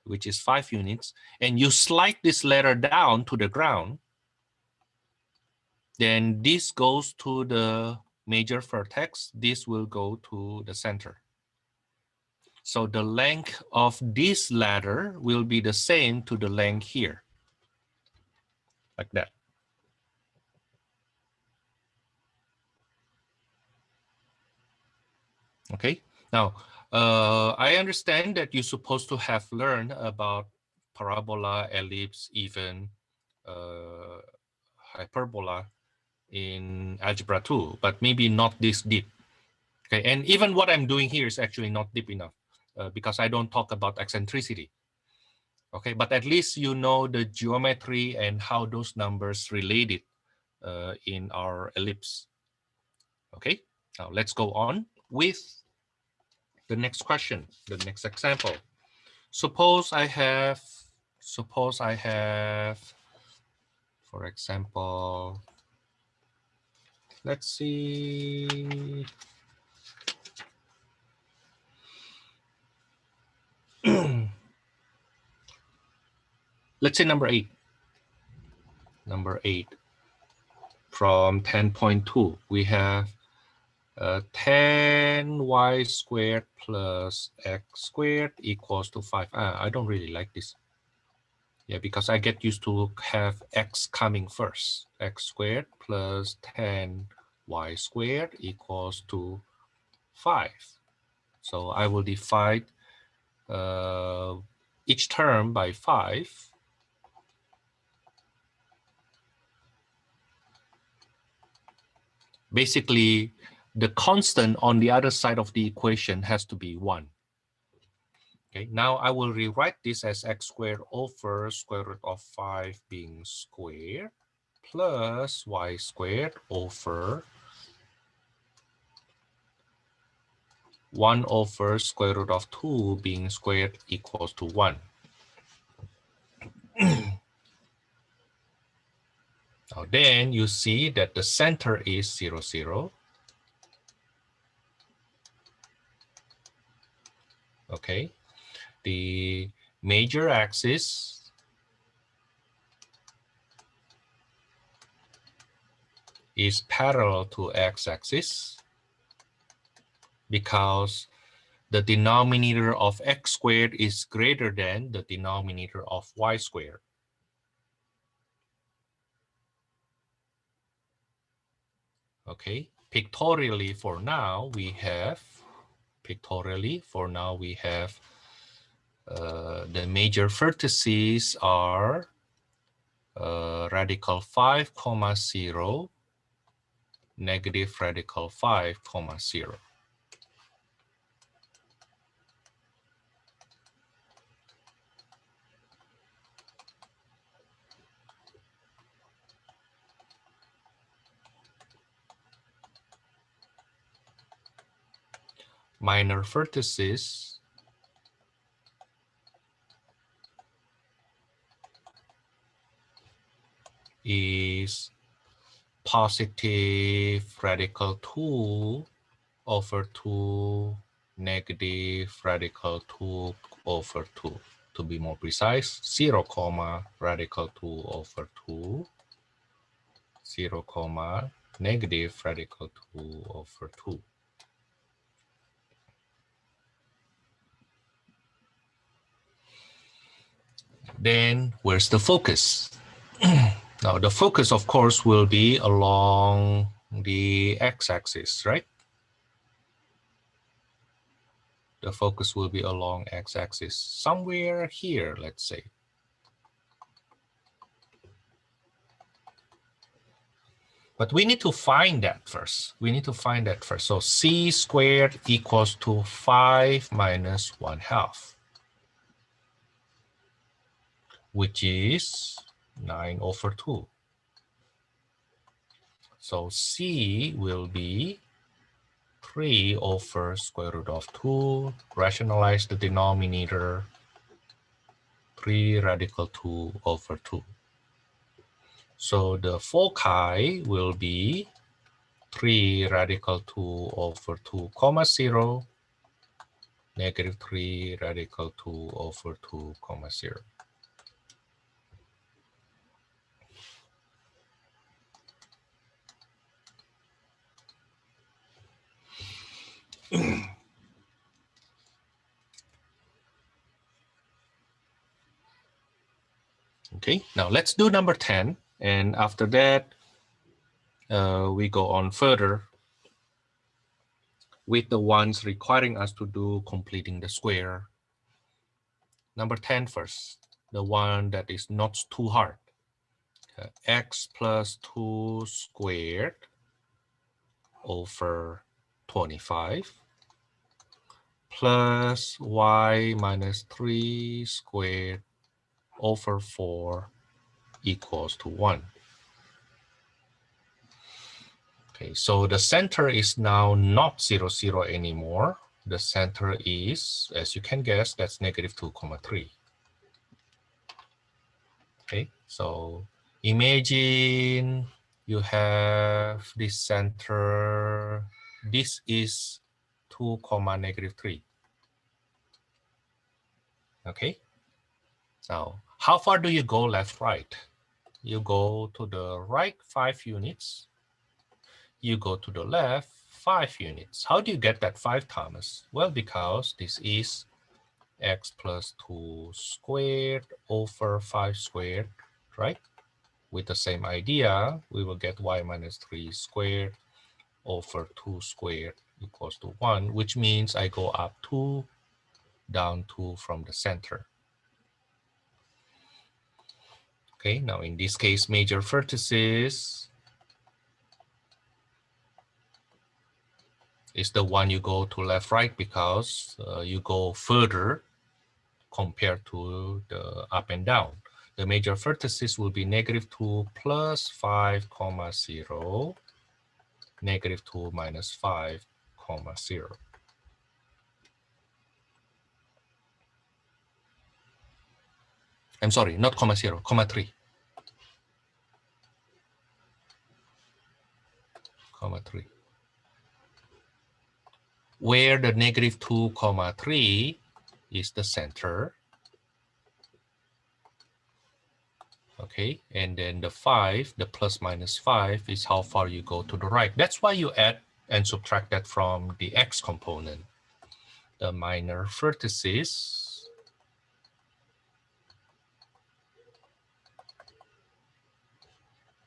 which is 5 units, and you slide this ladder down to the ground, then this goes to the major vertex, this will go to the center. So the length of this ladder will be the same to the length here, like that. Okay, now I understand that you're supposed to have learned about parabola, ellipse, even hyperbola in algebra 2, but maybe not this deep. Okay, and even what I'm doing here is actually not deep enough because I don't talk about eccentricity. Okay, but at least you know the geometry and how those numbers related in our ellipse. Okay, now let's go on with the next question, the next example. Suppose I have, for example, let's see. Let's say number 8. Number 8 from 10.2, we have 10y squared plus x squared equals to 5. I don't really like this. Yeah, because I get used to have x coming first. X squared plus 10y squared equals to 5. So I will divide each term by 5. Basically, the constant on the other side of the equation has to be 1. Okay, now I will rewrite this as x squared over square root of 5 being squared plus y squared over 1 over square root of 2 being squared equals to 1. Now then you see that the center is 0, 0. Okay, the major axis is parallel to x-axis because the denominator of x squared is greater than the denominator of y squared. Okay, pictorially for now we have the major vertices are radical 5, 0, negative radical 5, 0. Minor vertices is positive radical 2 over 2, negative radical 2 over 2. To be more precise, 0, radical 2 over 2, 0, negative radical 2 over 2. Then where's the focus? Now the focus, of course, will be along the x-axis, right? The focus will be along x-axis, somewhere here, let's say. But we need to find that first. So c squared equals to 5 minus 1/2, which is 9 over 2. So c will be 3 over square root of 2, rationalize the denominator, 3 radical 2 over 2. So the foci will be 3 radical 2 over 2, 0, negative 3 radical 2 over 2, 0. Okay, now let's do number 10. And after that, we go on further with the ones requiring us to do completing the square. Number 10 first, the one that is not too hard. X plus 2 squared over 25 plus y minus 3 squared over 4 equals to 1. Okay, so the center is now not 0, 0 anymore. The center is, as you can guess, that's negative 2, 3. Okay, so imagine you have this center. This is 2, negative 3. Okay, now how far do you go left, right? You go to the right 5 units. You go to the left 5 units. How do you get that 5, Thomas? Well, because this is x plus 2 squared over 5 squared, right? With the same idea, we will get y minus 3 squared over 2 squared equals to 1, which means I go up 2, down 2 from the center. Okay, now in this case, major vertices is the one you go to left, right, because you go further compared to the up and down. The major vertices will be negative 2 plus 5, 0, negative 2 minus 5, 0. I'm sorry, not 0, 3. 3. Where the negative 2, 3 is the center. Okay, and then the 5, the plus minus 5 is how far you go to the right. That's why you add and subtract that from the x component. The minor vertices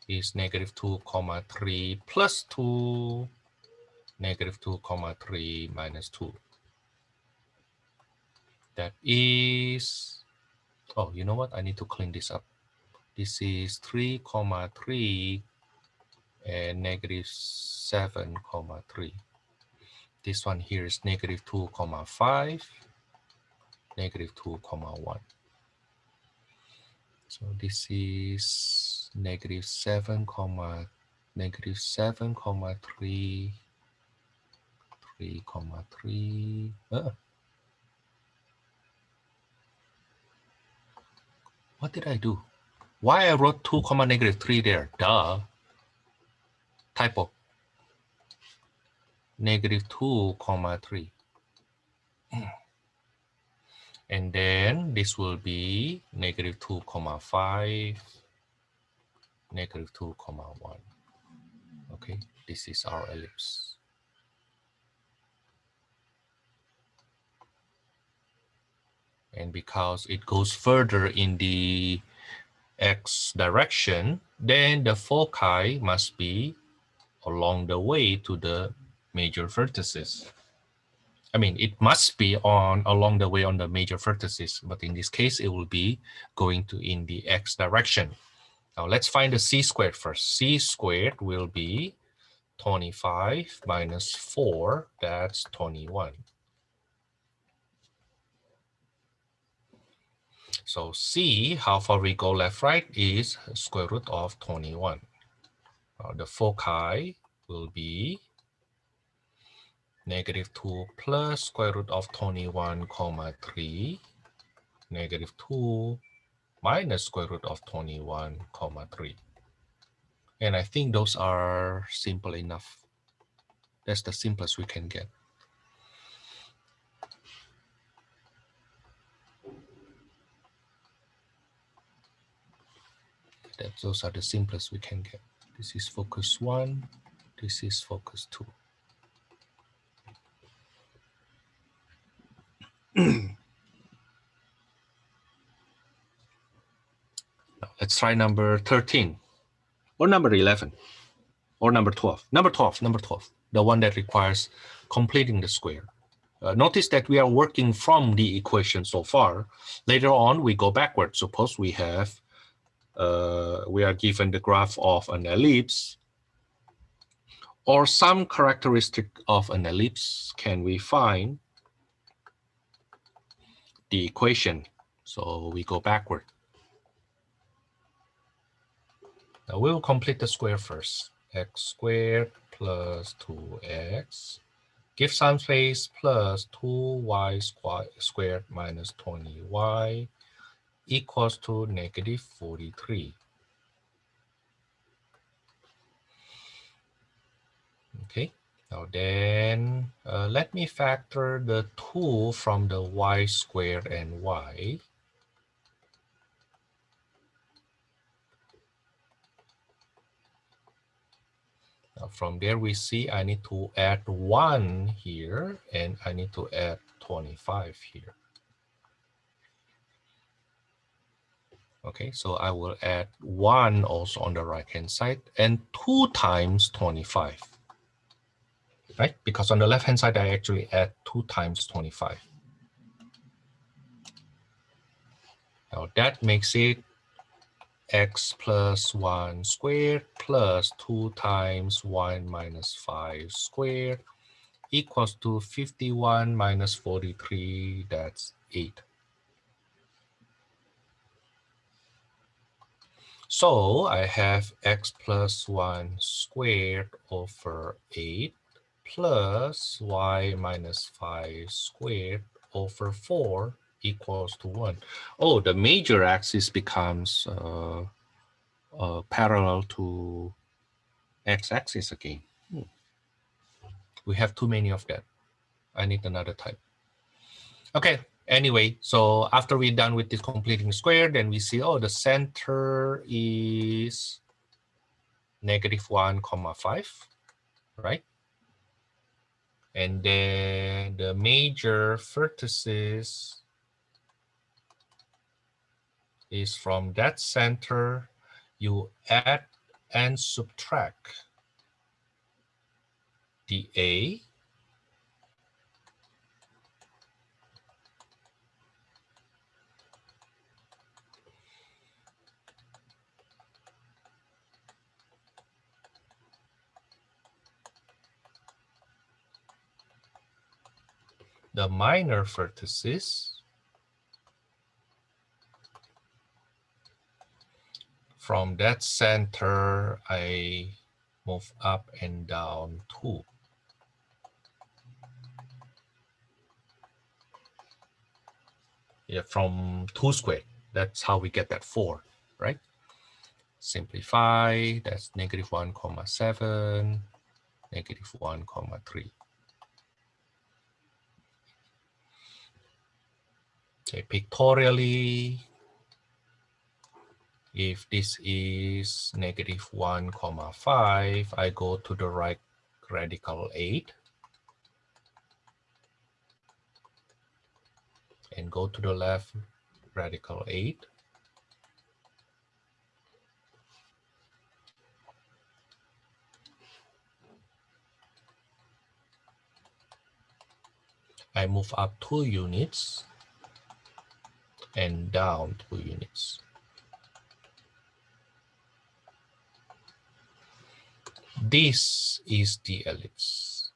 is negative 2, 3 plus 2, negative 2, 3 minus 2. That is, oh, you know what? I need to clean this up. This is 3, 3 and negative 7, 3. This one here is negative 2, 5, negative 2, 1. So this is negative 7, 3, 3, 3. What did I do? Why I wrote 2, negative 3 there? Duh. Typo. Negative 2, 3. And then this will be negative 2, 5, negative 2, 1. Okay, this is our ellipse. And because it goes further in the x direction, then the foci must be along the way to the major vertices. I mean, it must be along the way on the major vertices, but in this case, it will be going to in the x direction. Now let's find the c squared first. C squared will be 25 minus 4, that's 21. So C, how far we go left, right, is square root of 21. The foci will be negative 2 plus square root of 21, 3, negative 2 minus square root of 21, 3. And I think those are simple enough. That's the simplest we can get. Those are the simplest we can get. This is focus 1. This is focus 2. Now let's try number 13 or number 11 or number 12. Number 12, the one that requires completing the square. Notice that we are working from the equation so far. Later on, we go backward. Suppose we have, we are given the graph of an ellipse or some characteristic of an ellipse can we find the equation. So we go backward. Now we will complete the square first. X squared plus 2x. Give some space plus 2y squared minus 20y equals to negative 43. Okay, now then let me factor the 2 from the y squared and y. Now from there we see I need to add 1 here and I need to add 25 here. Okay, so I will add 1 also on the right hand side and 2 times 25. Right? Because on the left hand side I actually add 2 times 25. Now that makes it x plus 1 squared plus 2 times 1 minus 5 squared equals to 51 minus 43, that's 8. So I have x plus 1 squared over 8 plus y minus 5 squared over 4 equals to 1. Oh, the major axis becomes parallel to x-axis again. We have too many of that. I need another type. Okay, anyway, so after we're done with this completing square, then we see, oh, the center is negative 1, 5, right? And then the major vertices is from that center, you add and subtract the A, the minor vertices, from that center, I move up and down 2. Yeah, from 2 squared. That's how we get that 4, right? Simplify, that's negative 1, 7, negative 1, 3. Okay, pictorially, if this is negative 1, 5, I go to the right radical 8 and go to the left radical 8. I move up 2 units and down 2 units. This is the ellipse.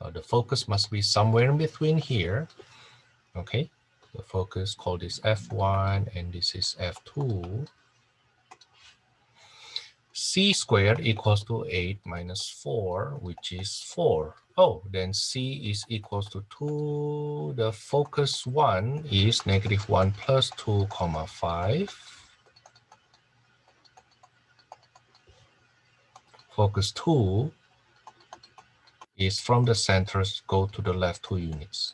Now the focus must be somewhere in between here. Okay, the focus, call this F1 and this is F2. C squared equals to 8 minus 4, which is 4. Oh, then C is equals to 2. The focus 1 is negative 1 plus 2, 5. Focus 2 is from the centers, go to the left 2 units.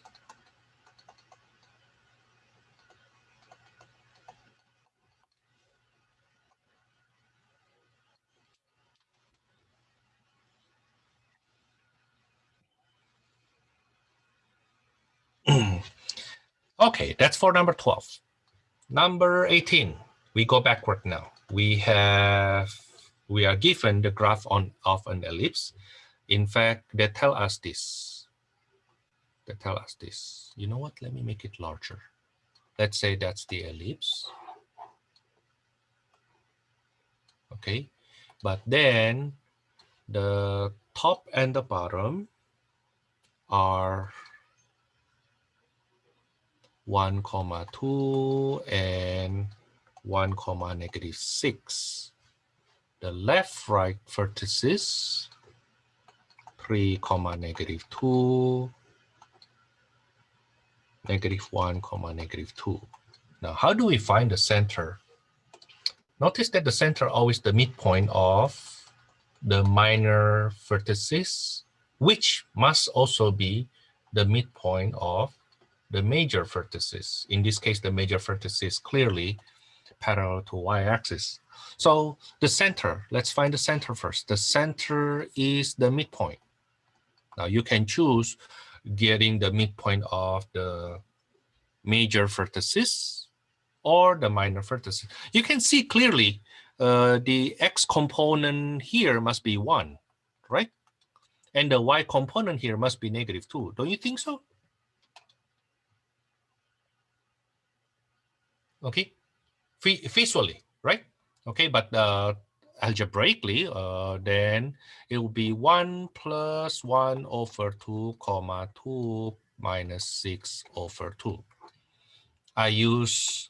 Okay, that's for number 12. Number 18, we go backward now. We are given the graph of an ellipse. In fact, they tell us this. You know what? Let me make it larger. Let's say that's the ellipse. okay? But then the top and the bottom are 1, 2 and 1, -6. The left right vertices 3, -2, -1, -2. Now, how do we find the center? Notice that the center always the midpoint of the minor vertices, which must also be the midpoint of the major vertices. In this case, the major vertices clearly parallel to y-axis. So the center, let's find the center first. The center is the midpoint. Now you can choose getting the midpoint of the major vertices or the minor vertices. You can see clearly the x component here must be 1, right? And the y component here must be -2. Don't you think so? Okay, visually, right? Okay, but algebraically, then it will be 1 plus 1 over 2, comma 2 minus 6 over 2. I use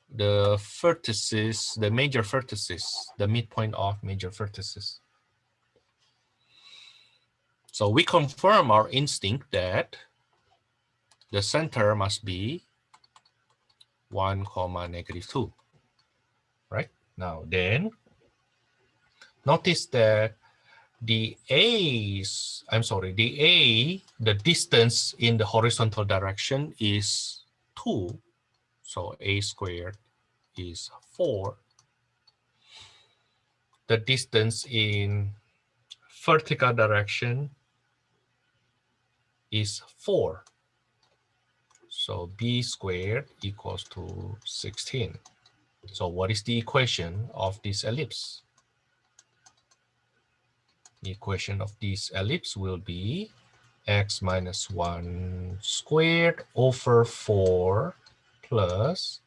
the vertices, the major vertices, the midpoint of major vertices. So we confirm our instinct that the center must be 1, -2, right? Now then, notice that the the distance in the horizontal direction is 2. So a squared is 4. The distance in vertical direction is 4. So b squared equals to 16. So what is the equation of this ellipse? The equation of this ellipse will be x minus 1 squared over 4 plus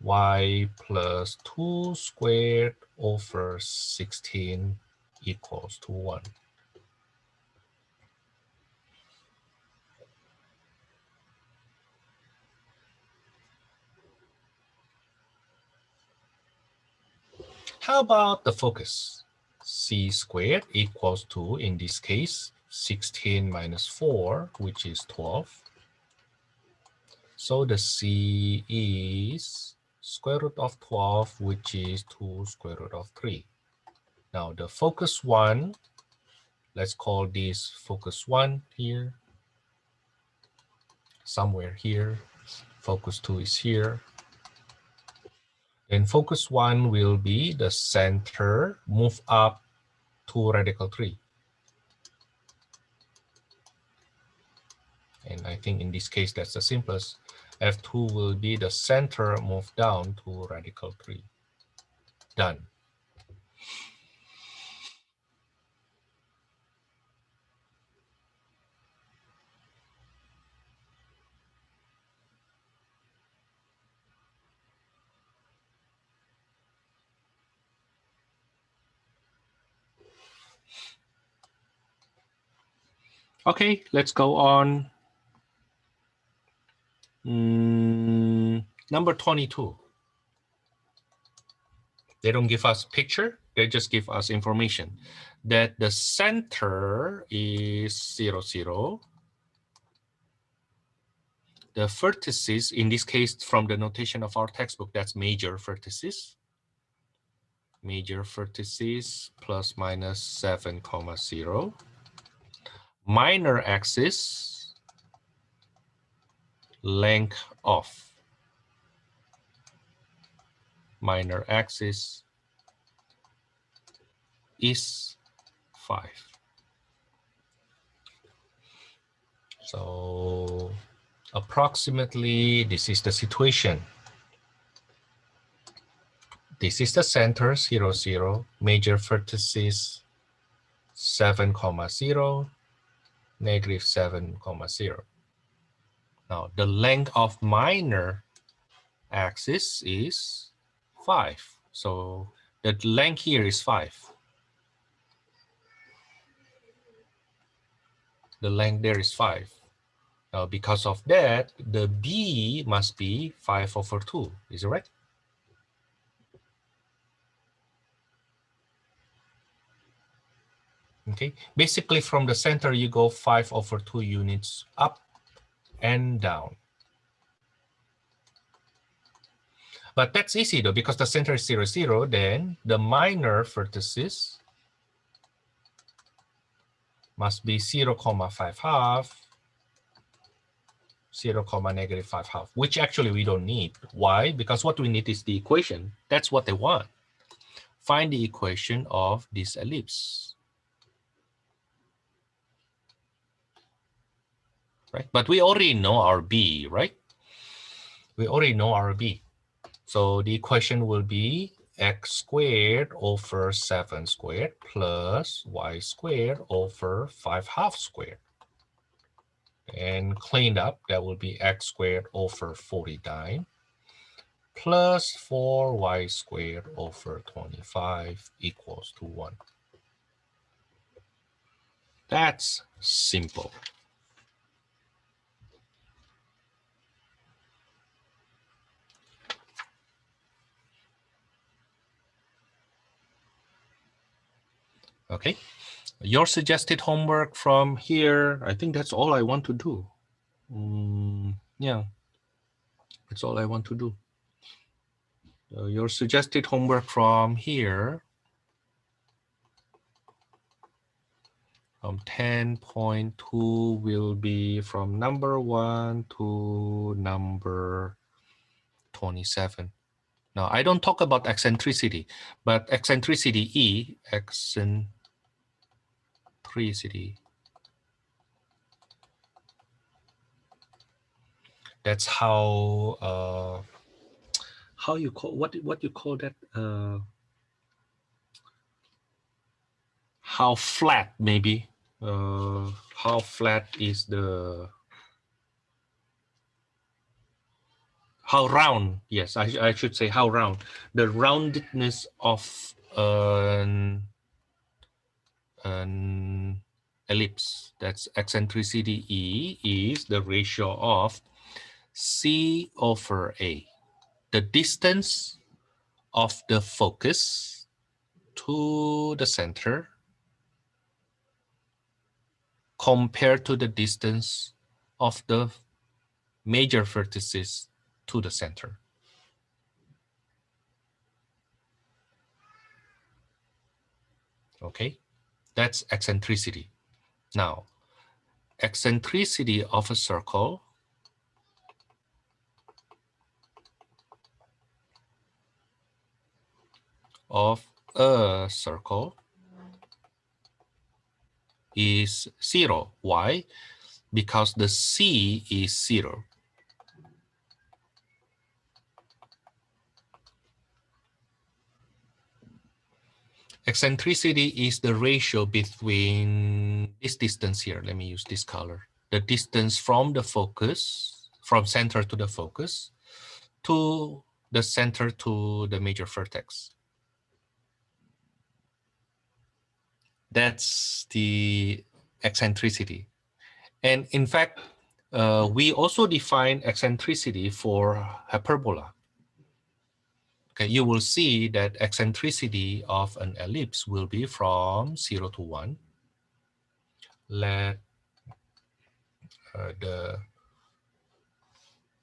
y plus 2 squared over 16 equals to 1. How about the focus? C squared equals to, in this case, 16 minus 4, which is 12. So the C is square root of 12, which is 2 square root of 3. Now the focus 1, let's call this focus 1 here. Somewhere here. Focus 2 is here. Then focus 1 will be the center, move up to radical 3. And I think in this case, that's the simplest. F2 will be the center, move down to radical 3. Done. Okay, let's go on. Number 22. They don't give us picture, they just give us information that the center is 0, 0. The vertices, in this case, from the notation of our textbook, that's major vertices. Major vertices plus minus 7, 0. Minor axis, length of minor axis is 5. So approximately this is the situation. This is the center, 0, 0, major vertices 7, 0, negative 7, 0. Now the length of minor axis is 5. So The length here is 5. The length there is 5. Now, because of that, the B must be 5 over 2. Is it right? Okay. Basically, from the center, you go 5 over 2 units up and down. But that's easy though, because the center is 0, 0, then the minor vertices must be 0, 5 half, 0, negative 5 half, which actually we don't need. Why? Because what we need is the equation. That's what they want. Find the equation of this ellipse. Right? But we already know our B, right? We already know our B. So the equation will be x squared over 7 squared plus y squared over 5 half squared. And cleaned up, that will be x squared over 49 plus 4y squared over 25 equals to 1. That's simple. Okay, your suggested homework from here, I think that's all I want to do. Yeah, that's all I want to do. Your suggested homework from here, from 10.2 will be from number 1 to number 27. Now, I don't talk about eccentricity, but eccentricity, that's how you call, what you call that, how flat maybe, how flat is the, how round, yes, I should say how round, the roundedness of an ellipse. That's eccentricity E is the ratio of C over A, the distance of the focus to the center compared to the distance of the major vertices to the center. Okay, that's eccentricity. Now, eccentricity of a circle is 0. Why? Because the C is 0. Eccentricity is the ratio between this distance here. Let me use this color. The distance from the focus, from center to the focus, to the center to the major vertex. That's the eccentricity. And in fact, we also define eccentricity for hyperbola. Okay, you will see that eccentricity of an ellipse will be from 0 to 1. Let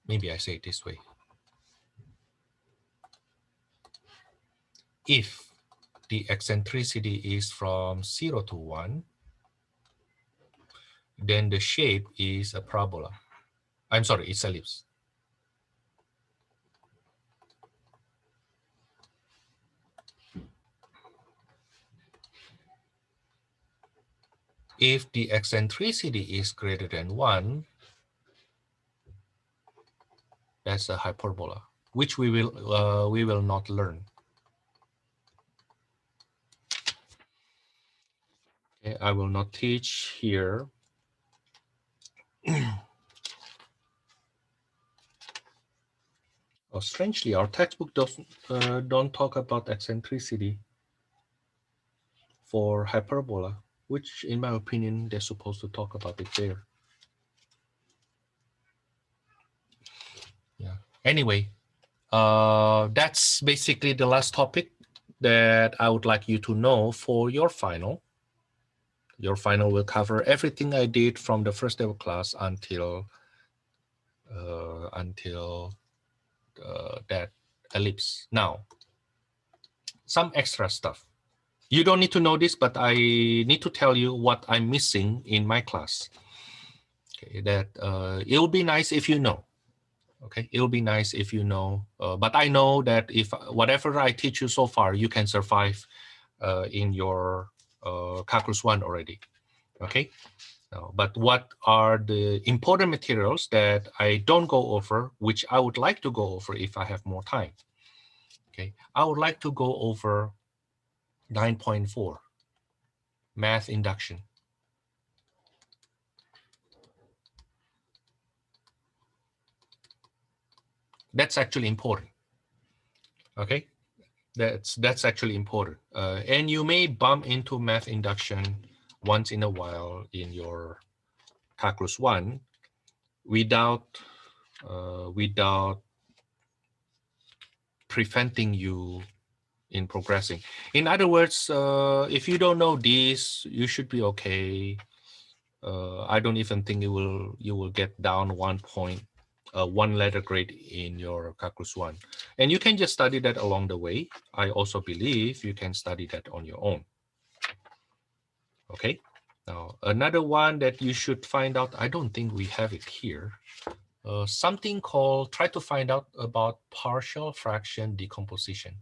maybe I say it this way. If the eccentricity is from 0 to 1, then the shape is a parabola. I'm sorry, it's ellipse. If the eccentricity is greater than 1, that's a hyperbola, which we will not learn. Okay, I will not teach here. strangely, our textbook don't talk about eccentricity for hyperbola, which in my opinion, they're supposed to talk about it there. Yeah. Anyway, that's basically the last topic that I would like you to know for your final. Your final will cover everything I did from the first day of class until that ellipse. Now, some extra stuff. You don't need to know this, but I need to tell you what I'm missing in my class. Okay, that it will be nice if you know. Okay, it will be nice if you know. But I know that if whatever I teach you so far, you can survive in your calculus 1 already. Okay. But what are the important materials that I don't go over, which I would like to go over if I have more time? Okay, I would like to go over 9.4, math induction. That's actually important. Okay, that's actually important. And you may bump into math induction once in a while in your calculus 1 without preventing you in progressing. In other words, if you don't know this, you should be okay. I don't even think you will get down 1 letter grade in your calculus 1, and you can just study that along the way. I also believe you can study that on your own. Okay. Now another one that you should find out. I don't think we have it here. Something called try to find out about partial fraction decomposition.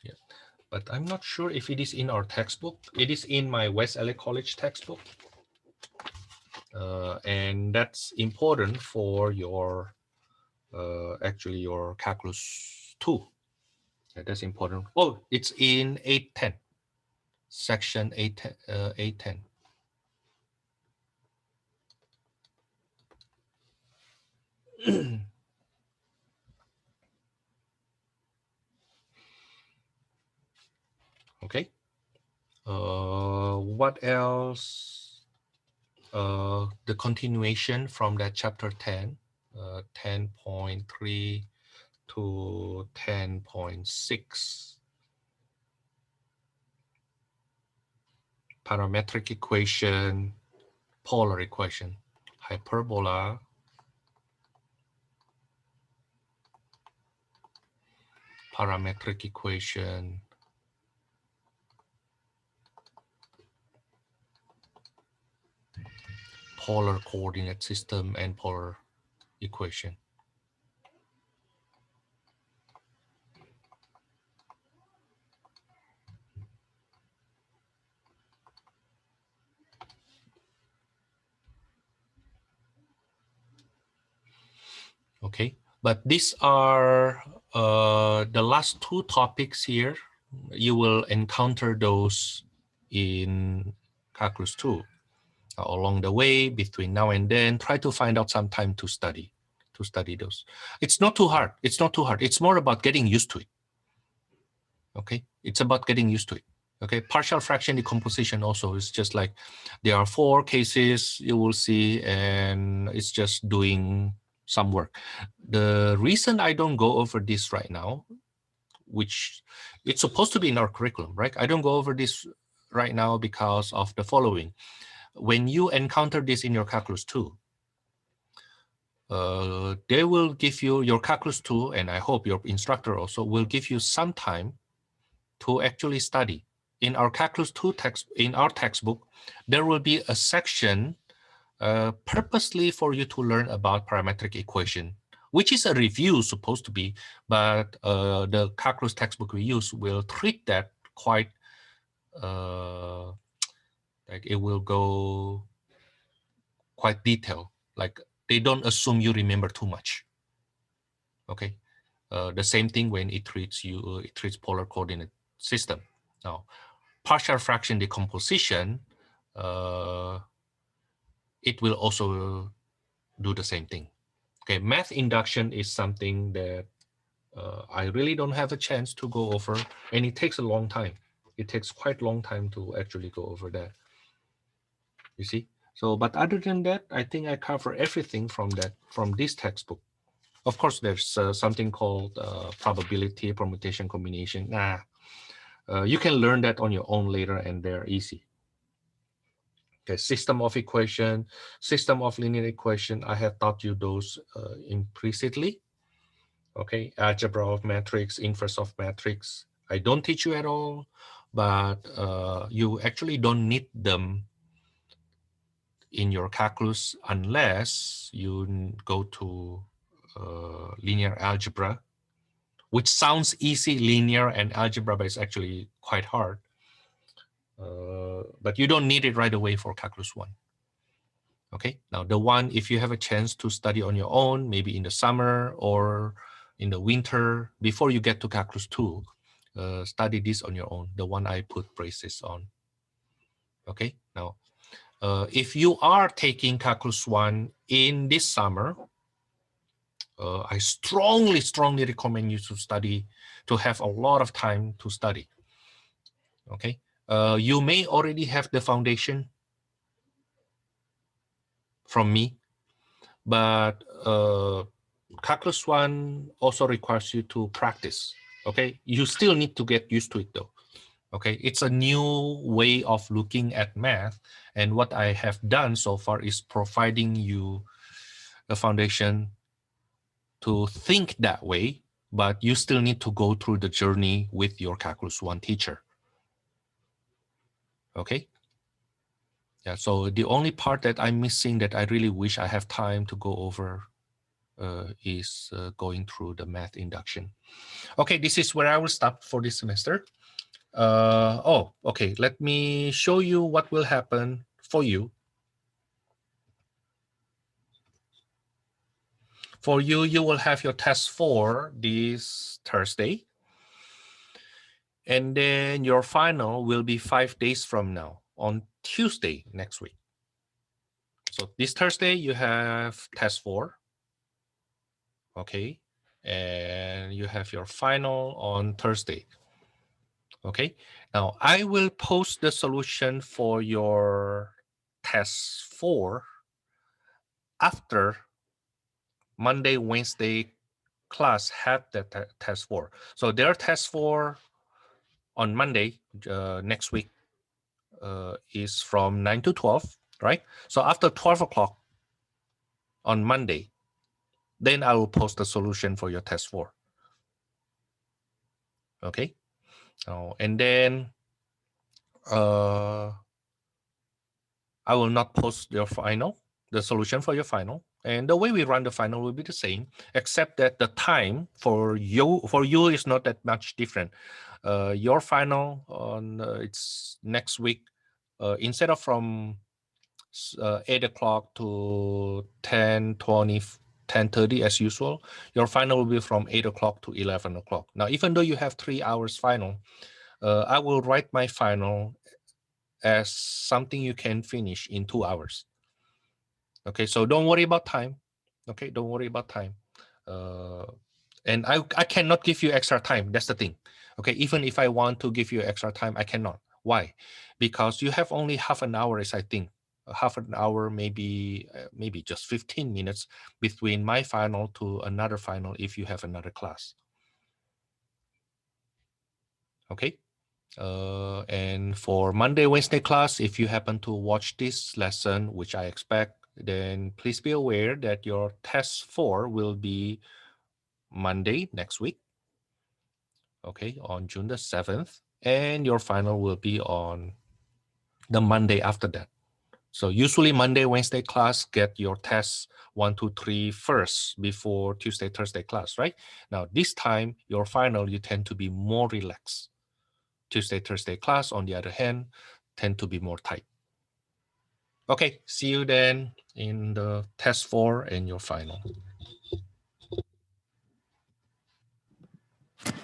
Yeah, but I'm not sure if it is in our textbook. It is in my West LA College textbook. And that's important for your actually your calculus 2. Yeah, that's important. Oh, it's in 810, section 810. Okay. What else? The continuation from that chapter 10, 10.3 to 10.6. Parametric equation, polar equation, hyperbola, parametric equation, polar coordinate system, and polar equation. Okay, but these are the last 2 topics here. You will encounter those in calculus 2. Along the way, between now and then, try to find out some time to study those. It's not too hard. It's not too hard. It's more about getting used to it. Okay, it's about getting used to it. Okay, partial fraction decomposition also is just like there are 4 cases you will see, and it's just doing some work. The reason I don't go over this right now, which it's supposed to be in our curriculum, right? I don't go over this right now because of the following. When you encounter this in your calculus 2, they will give you your calculus 2, and I hope your instructor also will give you some time to actually study. In our calculus 2 text, in our textbook, there will be a section purposely for you to learn about parametric equation, which is a review supposed to be, but the calculus textbook we use will treat that quite like it will go quite detailed. Like they don't assume you remember too much. Okay, The same thing when it treats it treats polar coordinate system. Now, partial fraction decomposition, it will also do the same thing. Okay, math induction is something that I really don't have a chance to go over, and it takes a long time. It takes quite a long time to actually go over that. You see? So, but other than that, I think I cover everything from this textbook. Of course, there's something called probability, permutation, combination. You can learn that on your own later, and they're easy. Okay, system of equation, system of linear equation. I have taught you those implicitly. Okay, algebra of matrix, inverse of matrix. I don't teach you at all, but you actually don't need them in your calculus unless you go to linear algebra, which sounds easy, linear and algebra, but it's actually quite hard. But you don't need it right away for calculus 1. Okay, now the one, if you have a chance to study on your own, maybe in the summer or in the winter, before you get to calculus 2, study this on your own, the one I put braces on. Okay, now if you are taking calculus 1 in this summer, I strongly recommend you to study, to have a lot of time to study. Okay, you may already have the foundation from me, but calculus 1 also requires you to practice. Okay, you still need to get used to it though. Okay, it's a new way of looking at math, and what I have done so far is providing you a foundation to think that way, but you still need to go through the journey with your calculus 1 teacher. Okay, yeah, so the only part that I'm missing that I really wish I have time to go over is going through the math induction. Okay, this is where I will stop for this semester. Okay, let me show you what will happen for you. For you, you will have your test 4 this Thursday. And then your final will be 5 days from now, on Tuesday next week. So this Thursday, you have test 4. Okay. And you have your final on Thursday. Okay. Now, I will post the solution for your test 4 after Monday, Wednesday class had the test 4. So their test 4 on Monday next week is from 9 to 12, right? So after 12 o'clock on Monday, then I will post the solution for your test 4. Okay. And then I will not post your final, the solution for your final. And the way we run the final will be the same, except that the time for you is not that much different. Your final on it's next week. Instead of from 8 o'clock to 10:20, 10:30 as usual, your final will be from 8 o'clock to 11 o'clock. Now, even though you have 3 hours final, I will write my final as something you can finish in 2 hours. Okay, so don't worry about time. Okay, don't worry about time. And I cannot give you extra time. That's the thing. Okay, even if I want to give you extra time, I cannot. Why? Because you have only half an hour, as I think. Half an hour, maybe just 15 minutes between my final to another final if you have another class. Okay. And for Monday, Wednesday class, if you happen to watch this lesson, which I expect, then please be aware that your test 4 will be Monday next week. Okay, on June the 7th. And your final will be on the Monday after that. So usually Monday, Wednesday class get your tests 1, 2, 3 first before Tuesday, Thursday class, right? Now this time, your final, you tend to be more relaxed. Tuesday, Thursday class, on the other hand, tend to be more tight. Okay, see you then in the test 4 and your final.